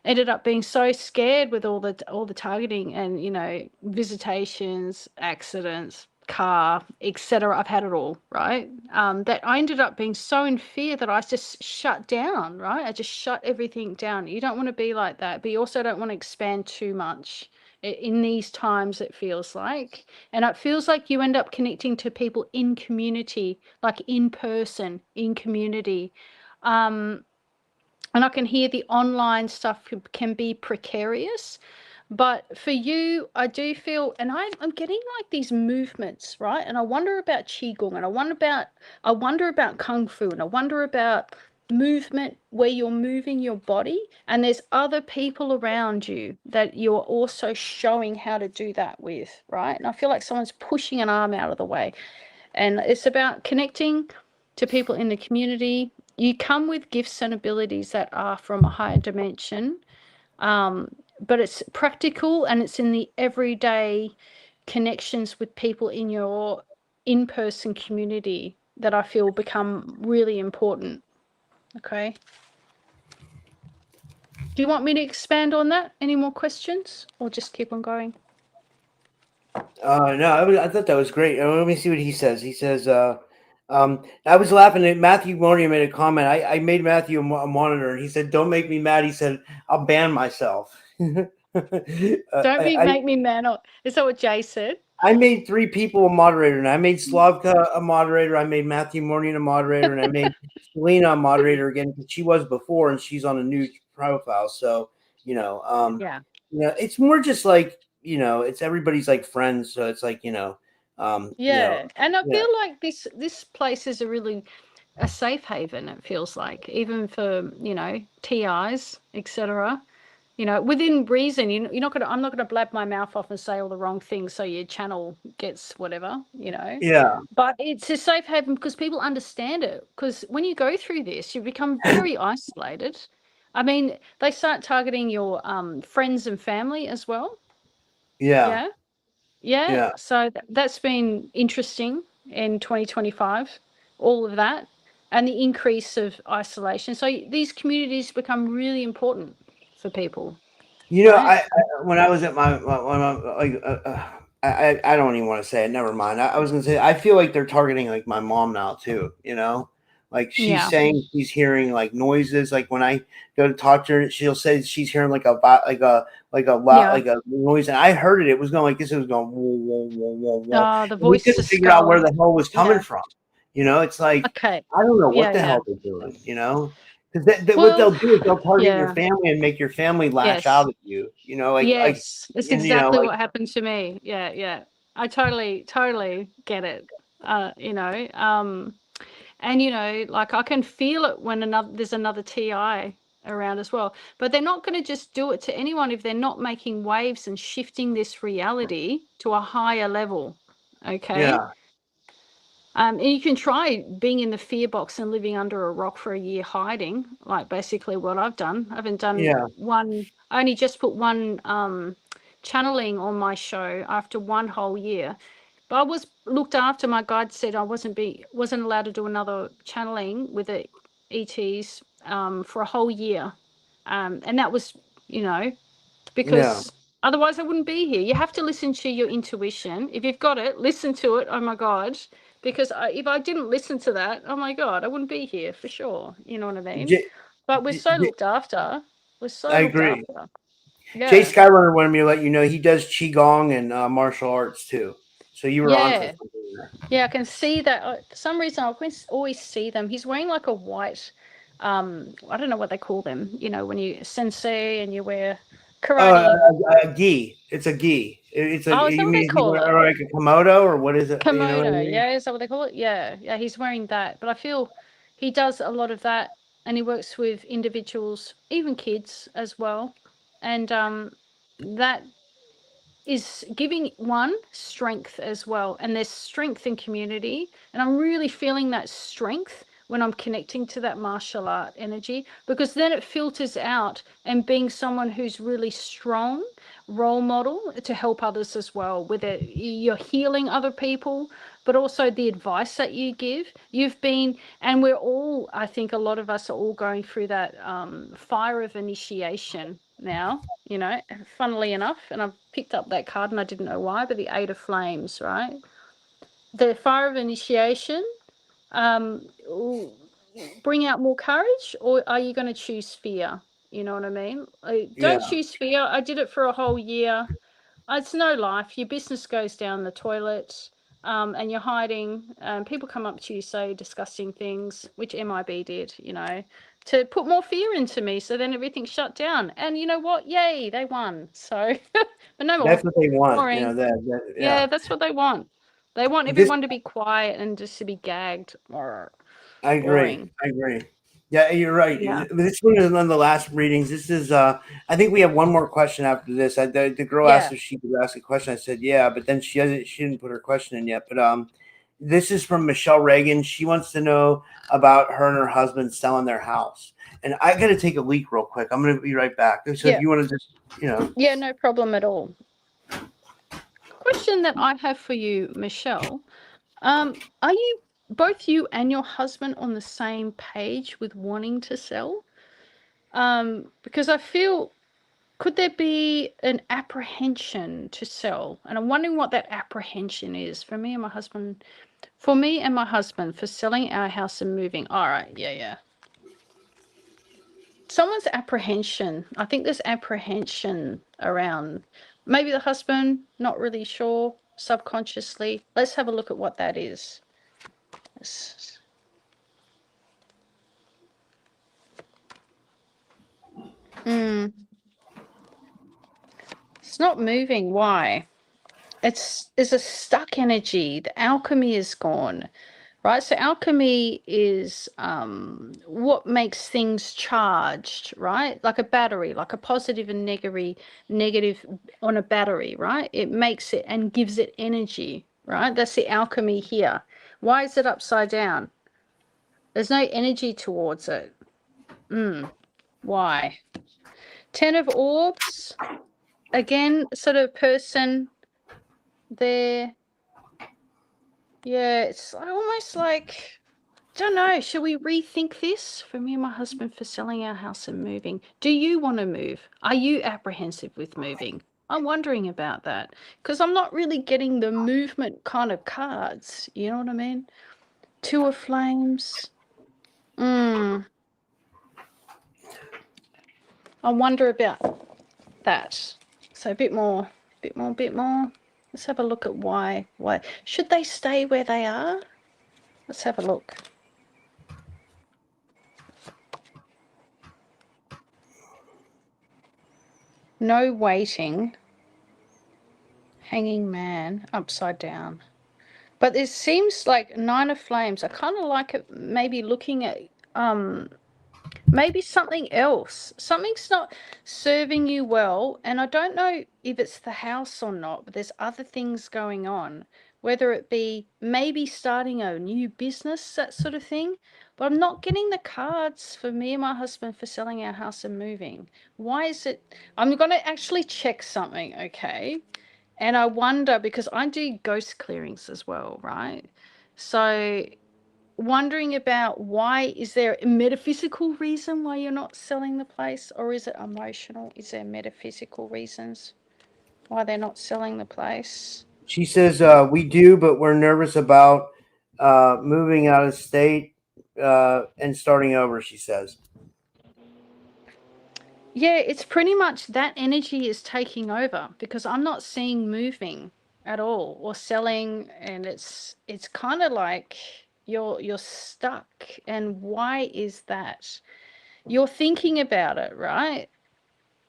ended up being so scared with all the targeting and visitations, accidents, car, etc. I've had it all, right? That I ended up being so in fear that I just shut down, right? I just shut everything down. You don't want to be like that, but you also don't want to expand too much in these times, it feels like. And it feels like you end up connecting to people in community, like in person, in community. And I can hear the online stuff can be precarious. But for you, I do feel, and I'm getting like these movements, right? And I wonder about qigong, and I wonder about kung fu, and I wonder about movement where you're moving your body, and there's other people around you that you're also showing how to do that with, right? And I feel like someone's pushing an arm out of the way, and it's about connecting to people in the community. You come with gifts and abilities that are from a higher dimension. But it's practical, and it's in the everyday connections with people in your in-person community that I feel become really important. Okay. Do you want me to expand on that? Any more questions, or just keep on going? No, I thought that was great. Let me see what he says. He says, I was laughing at Matthew Morty made a comment. I made Matthew a monitor, and he said, "Don't make me mad." He said, "I'll ban myself." Make me mad. Is that what Jay said? I made 3 people a moderator, and I made Slavka a moderator. I made Matthew Morning a moderator, and I made Selena a moderator again, because she was before, and she's on a new profile. So, it's more just like, it's everybody's like friends. So it's like, and I feel like this place is a safe haven. It feels like, even for, TIs, etc. Within reason. I'm not gonna blab my mouth off and say all the wrong things so your channel gets whatever, Yeah. But it's a safe haven because people understand it. Because when you go through this, you become very isolated. I mean, they start targeting your friends and family as well. Yeah. So that's been interesting in 2025, all of that, and the increase of isolation. So these communities become really important for people. Right? When I was at I don't even want to say it. Never mind. I was going to say, I feel like they're targeting like my mom now too, like she's saying she's hearing like noises. Like when I go to talk to her, she'll say she's hearing like a loud, like a noise. And I heard it. It was going like this. It was going whoa, whoa, whoa, whoa, whoa. The voice. We couldn't figure out where the hell it was coming from. It's like, okay. I don't know what the hell they're doing, Because what they'll do is they'll target your family and make your family lash out at you. It's exactly what happened to me. Yeah. I totally get it. And like I can feel it when there's another TI around as well. But they're not going to just do it to anyone if they're not making waves and shifting this reality to a higher level. Okay. Yeah. And you can try being in the fear box and living under a rock for a year hiding, like basically what I've done. I haven't done one. I only just put one channeling on my show after one whole year. But I was looked after. My guide said I wasn't allowed to do another channeling with the ETs for a whole year. And that was, because otherwise I wouldn't be here. You have to listen to your intuition. If you've got it, listen to it. Oh my God. Because if I didn't listen to that, oh my God, I wouldn't be here for sure. You know what I mean? But we're so looked after. I agree. After. Yeah. Jay Skyrunner wanted me to let you know he does qigong and martial arts too. So you were on to something there. Yeah, I can see that. For some reason, I always see them. He's wearing like a white, I don't know what they call them. When you sensei and you wear karate. A gi. It's a gi. It's a. Is that what they call it? Like a komodo, or what is it? Komodo. You know what I mean? Yeah, is that what they call it? Yeah. He's wearing that, but I feel he does a lot of that, and he works with individuals, even kids as well, and that is giving one strength as well. And there's strength in community, and I'm really feeling that strength when I'm connecting to that martial art energy, because then it filters out, and being someone who's really strong role model to help others as well, whether you're healing other people, but also the advice that you give. And we're all, I think a lot of us are all going through that fire of initiation now, funnily enough. And I've picked up that card and I didn't know why, but the 8 of Flames, right? the fire of initiation bring out more courage, or are you going to choose fear? You know what I mean? Don't choose fear. I did it for a whole year. It's no life. Your business goes down the toilet, and you're hiding. People come up to you, say disgusting things, which MIB did, to put more fear into me. So then everything shut down. And you know what? Yay, they won. So, but no more. That's what they want. Boring. Yeah, that's what they want. They want everyone to be quiet and just to be gagged. I agree. Yeah, you're right. Yeah. This one is one of the last readings. This is, I think we have one more question after this. The girl asked if she could ask a question. I said, yeah, but then she didn't put her question in yet. But this is from Michelle Reagan. She wants to know about her and her husband selling their house. And I got to take a leak real quick. I'm going to be right back. So if you want to just, Yeah, no problem at all. Question that I have for you, Michelle. Are you, both you and your husband, on the same page with wanting to sell? Because I feel, could there be an apprehension to sell? And I'm wondering what that apprehension is for me and my husband. For me and my husband, for selling our house and moving. All right, yeah. Someone's apprehension. I think there's apprehension around. Maybe the husband, not really sure, subconsciously. Let's have a look at what that is. It's not moving. Why? It's a stuck energy. The alchemy is gone, right? So alchemy is what makes things charged, right? Like a battery, like a positive and negative on a battery, right? It makes it and gives it energy, right? That's the alchemy here. Why is it upside down? There's no energy towards it. Why? 10 of Orbs, again, sort of person there. Yeah, it's almost like, don't know, should we rethink this for me and my husband for selling our house and moving? Do you want to move? Are you apprehensive with moving? I'm wondering about that because I'm not really getting the movement kind of cards. You know what I mean? 2 of Flames. I wonder about that. So a bit more. Let's have a look at why. Should they stay where they are? Let's have a look. No waiting. Hanging Man, upside down. But it seems like 9 of Flames. I kind of like it, maybe looking at maybe something else. Something's not serving you well. And I don't know if it's the house or not, but there's other things going on, whether it be maybe starting a new business, that sort of thing. But I'm not getting the cards for me and my husband for selling our house and moving. Why is it? I'm going to actually check something, okay? And I wonder, because I do ghost clearings as well, right? So wondering about why, is there a metaphysical reason why you're not selling the place, or is it emotional? Is there metaphysical reasons why they're not selling the place? She says, we do, but we're nervous about moving out of state and starting over, she says. Yeah, it's pretty much that energy is taking over because I'm not seeing moving at all or selling, and it's kind of like you're stuck. And why is that? You're thinking about it, right?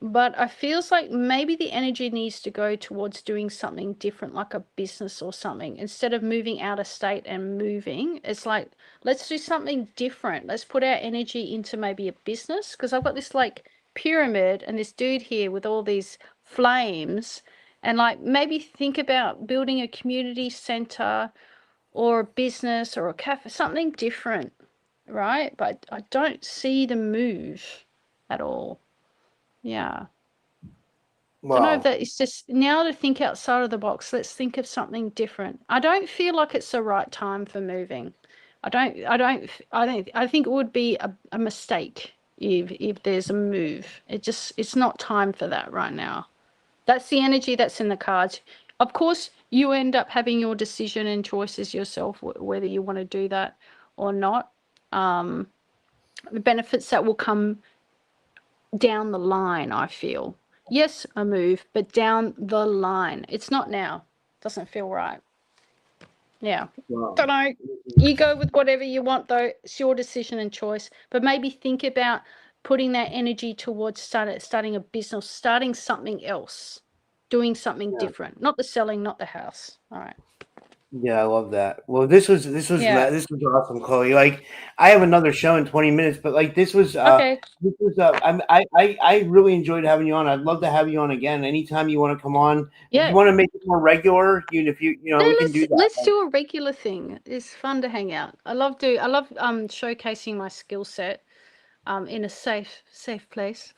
But I feels like maybe the energy needs to go towards doing something different, like a business or something. Instead of moving out of state and moving, it's like, let's do something different. Let's put our energy into maybe a business. Because I've got this like pyramid and this dude here with all these flames. And like maybe think about building a community center or a business or a cafe, something different, right? But I don't see the move at all. Yeah. Wow. Don't know if that is just now to think outside of the box. Let's think of something different. I don't feel like it's the right time for moving. I think it would be a mistake if there's a move. It's not time for that right now. That's the energy that's in the cards. Of course, you end up having your decision and choices yourself, whether you want to do that or not. The benefits that will come down the line, I feel. Yes, a move, but down the line. It's not now. Doesn't feel right. Yeah. Wow. Don't know. You go with whatever you want, though. It's your decision and choice. But maybe think about putting that energy towards starting a business, starting something else, doing something different. Not the selling, not the house. All right. Yeah, I love that. Well, this was awesome, Chloe. Like, I have another show in 20 minutes, but like this was Okay. I really enjoyed having you on. I'd love to have you on again anytime you want to come on. Yeah. If you want to make it more regular, we can do that. Let's do a regular thing. It's fun to hang out. I love showcasing my skill set in a safe place.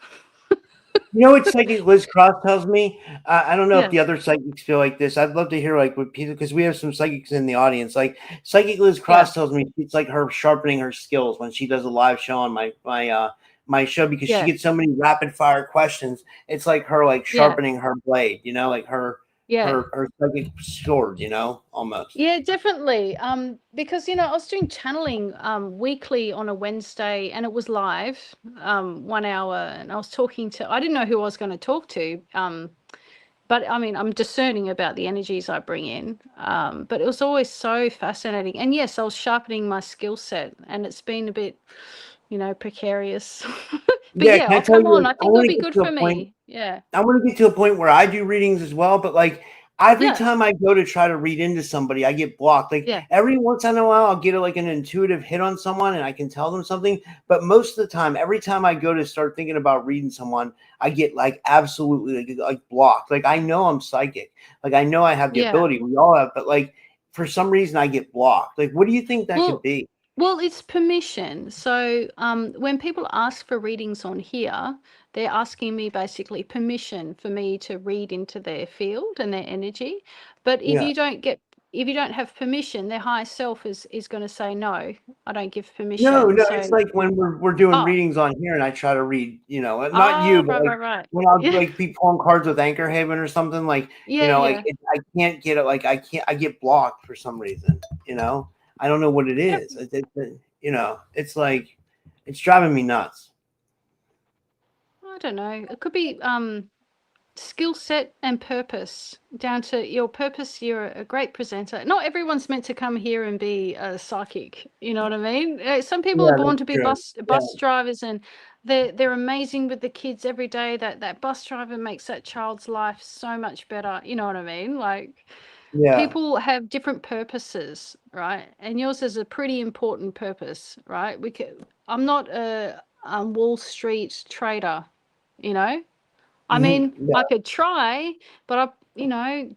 You know what Psychic Liz Cross tells me? I don't know Yeah. if the other psychics feel like this. I'd love to hear like what people, because we have some psychics in the audience. Like Psychic Liz Cross tells me it's like her sharpening her skills when she does a live show on my show, because she gets so many rapid fire questions. It's like her like sharpening her blade, like her psychic sword, almost. Yeah, definitely. Because I was doing channeling weekly on a Wednesday, and it was live, 1 hour, and I was talking to, I didn't know who I was going to talk to. But I mean, I'm discerning about the energies I bring in. But it was always so fascinating. And yes, I was sharpening my skill set, and it's been a bit, precarious. But yeah, I'll come on. I think it'll be good for me. Yeah. I want to get to a point where I do readings as well, but like every time I go to try to read into somebody, I get blocked. Like every once in a while, I'll get like an intuitive hit on someone and I can tell them something. But most of the time, every time I go to start thinking about reading someone, I get like absolutely like blocked. Like I know I'm psychic. Like I know I have the ability. We all have, but like for some reason I get blocked. Like what do you think that could be? Well, it's permission. So when people ask for readings on here, they're asking me basically permission for me to read into their field and their energy. But if you don't have permission, their higher self is going to say, no, I don't give permission. No, it's like when we're doing readings on here and I try to read, not you, but like when I'll like be pulling cards with Anchor Haven or something, like, I can't get it. Like I get blocked for some reason, I don't know what it is. It's like, it's driving me nuts. I don't know. It could be skill set and purpose. Down to your purpose, you're a great presenter. Not everyone's meant to come here and be a psychic. You know what I mean? Some people are born to be bus drivers, and they're amazing with the kids every day. That bus driver makes that child's life so much better. You know what I mean? Like, people have different purposes, right? And yours is a pretty important purpose, right? I'm not a Wall Street trader, I mean, I could try, but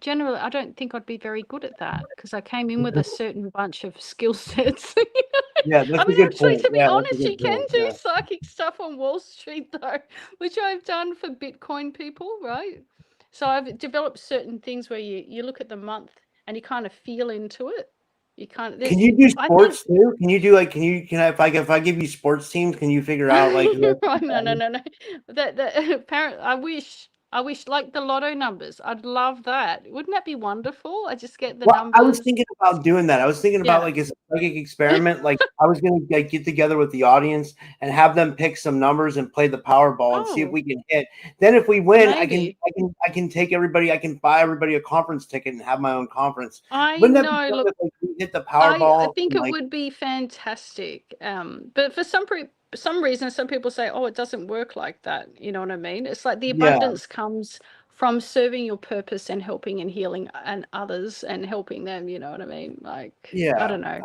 generally, I don't think I'd be very good at that because I came in with a certain bunch of skill sets. That's a good point. To be honest, you can do psychic stuff on Wall Street, though, which I've done for Bitcoin people, right? So I've developed certain things where you look at the month and you kind of feel into it. Can you do sports too? Can you do like? If I give you sports teams, can you figure out like? No. Apparently, I wish like the lotto numbers. I'd love that. Wouldn't that be wonderful? I just get the numbers. I was thinking about doing that. I was thinking about like as a psychic experiment. Like I was going to get together with the audience and have them pick some numbers and play the Powerball and see if we can hit. Then if we win, I can take everybody. I can buy everybody a conference ticket and have my own conference. Wouldn't that be look, if we hit the Powerball? I think it would be fantastic. But for some reason, some people say, "Oh, it doesn't work like that." You know what I mean? It's like the abundance comes from serving your purpose and helping and healing and others and helping them. You know what I mean? Like, I don't know.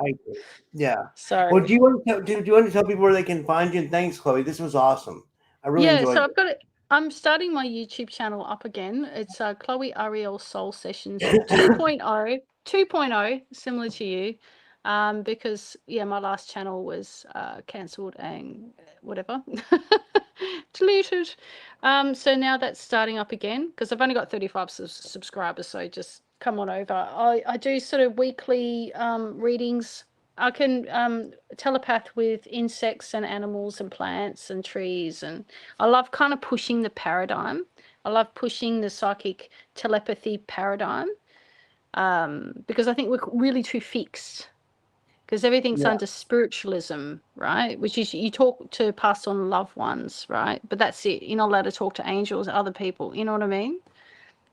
So, well, do you want to tell people where they can find you? And thanks, Chloe. This was awesome. I really enjoyed it. So I'm starting my YouTube channel up again. It's Chloe Ariell Soul Sessions 2.0, similar to you. Because my last channel was cancelled and whatever deleted. So now that's starting up again because I've only got 35 subscribers, so just come on over. I do sort of weekly readings. I can telepath with insects and animals and plants and trees, and I love kind of pushing the paradigm. I love pushing the psychic telepathy paradigm. because I think we're really too fixed. Because everything's under spiritualism, right? Which is you talk to pass on loved ones, right? But that's it. You're not allowed to talk to angels, other people. You know what I mean?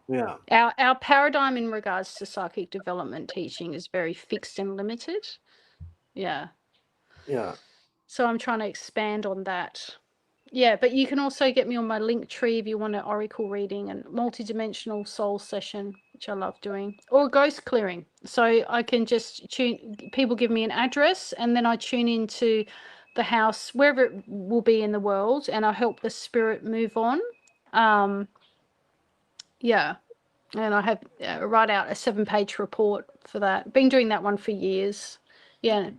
Yeah. Our paradigm in regards to psychic development teaching is very fixed and limited. Yeah. Yeah. So I'm trying to expand on that. Yeah, but you can also get me on my link tree if you want an oracle reading and multidimensional soul session, which I love doing, or ghost clearing. So I can just people give me an address and then I tune into the house, wherever it will be in the world, and I help the spirit move on. Yeah. And I have write out a 7-page report for that. Been doing that one for years. Yeah.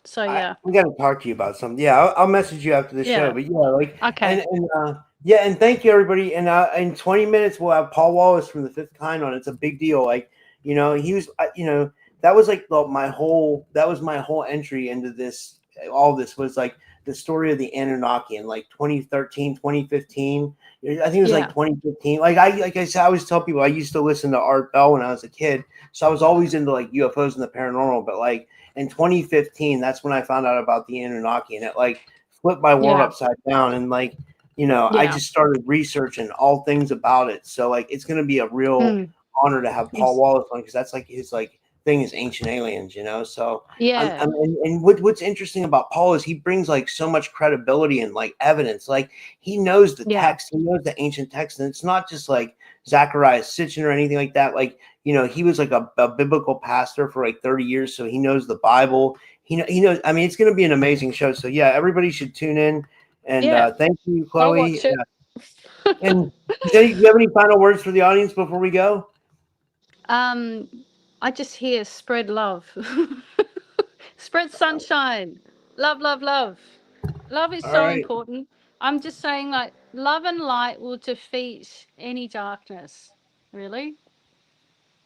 So yeah, we got to talk to you about something. Yeah, I'll message you after the show. But yeah, like okay. And thank you everybody. And in 20 minutes we'll have Paul Wallace from the Fifth Kind on. It's a big deal. Like he was that was like my whole entry into this. All this was like the story of the Anunnaki in like 2013, 2015. I think it was like 2015. Like I said, I always tell people I used to listen to Art Bell when I was a kid, so I was always into like UFOs and the paranormal. But like in 2015, that's when I found out about the Anunnaki, and it like flipped my world upside down. And like I just started researching all things about it. So like it's gonna be a real honor to have Paul Wallace on, because that's like his like thing is Ancient Aliens, So and what's interesting about Paul is he brings like so much credibility and like evidence. Like he knows the text, he knows the ancient text, and it's not just like Zachariah Sitchin or anything like that. Like he was like a biblical pastor for like 30 years, so he knows the Bible. He knows. I mean, it's going to be an amazing show. So yeah, everybody should tune in. And thank you, Chloe. And do you have any final words for the audience before we go? I just hear spread love. Spread sunshine. Love, love, love. Love is so important. I'm just saying, like, love and light will defeat any darkness. Really?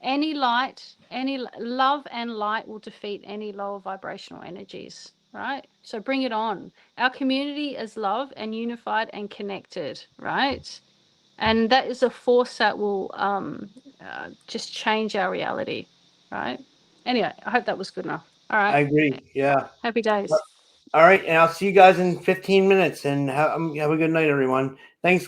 Any light, any love and light will defeat any lower vibrational energies, right? So bring it on. Our community is love and unified and connected, right? And that is a force that will just change our reality, right? Anyway, I hope that was good enough. All right. I agree. Yeah. Happy days. All right. And I'll see you guys in 15 minutes. And have a good night, everyone. Thanks.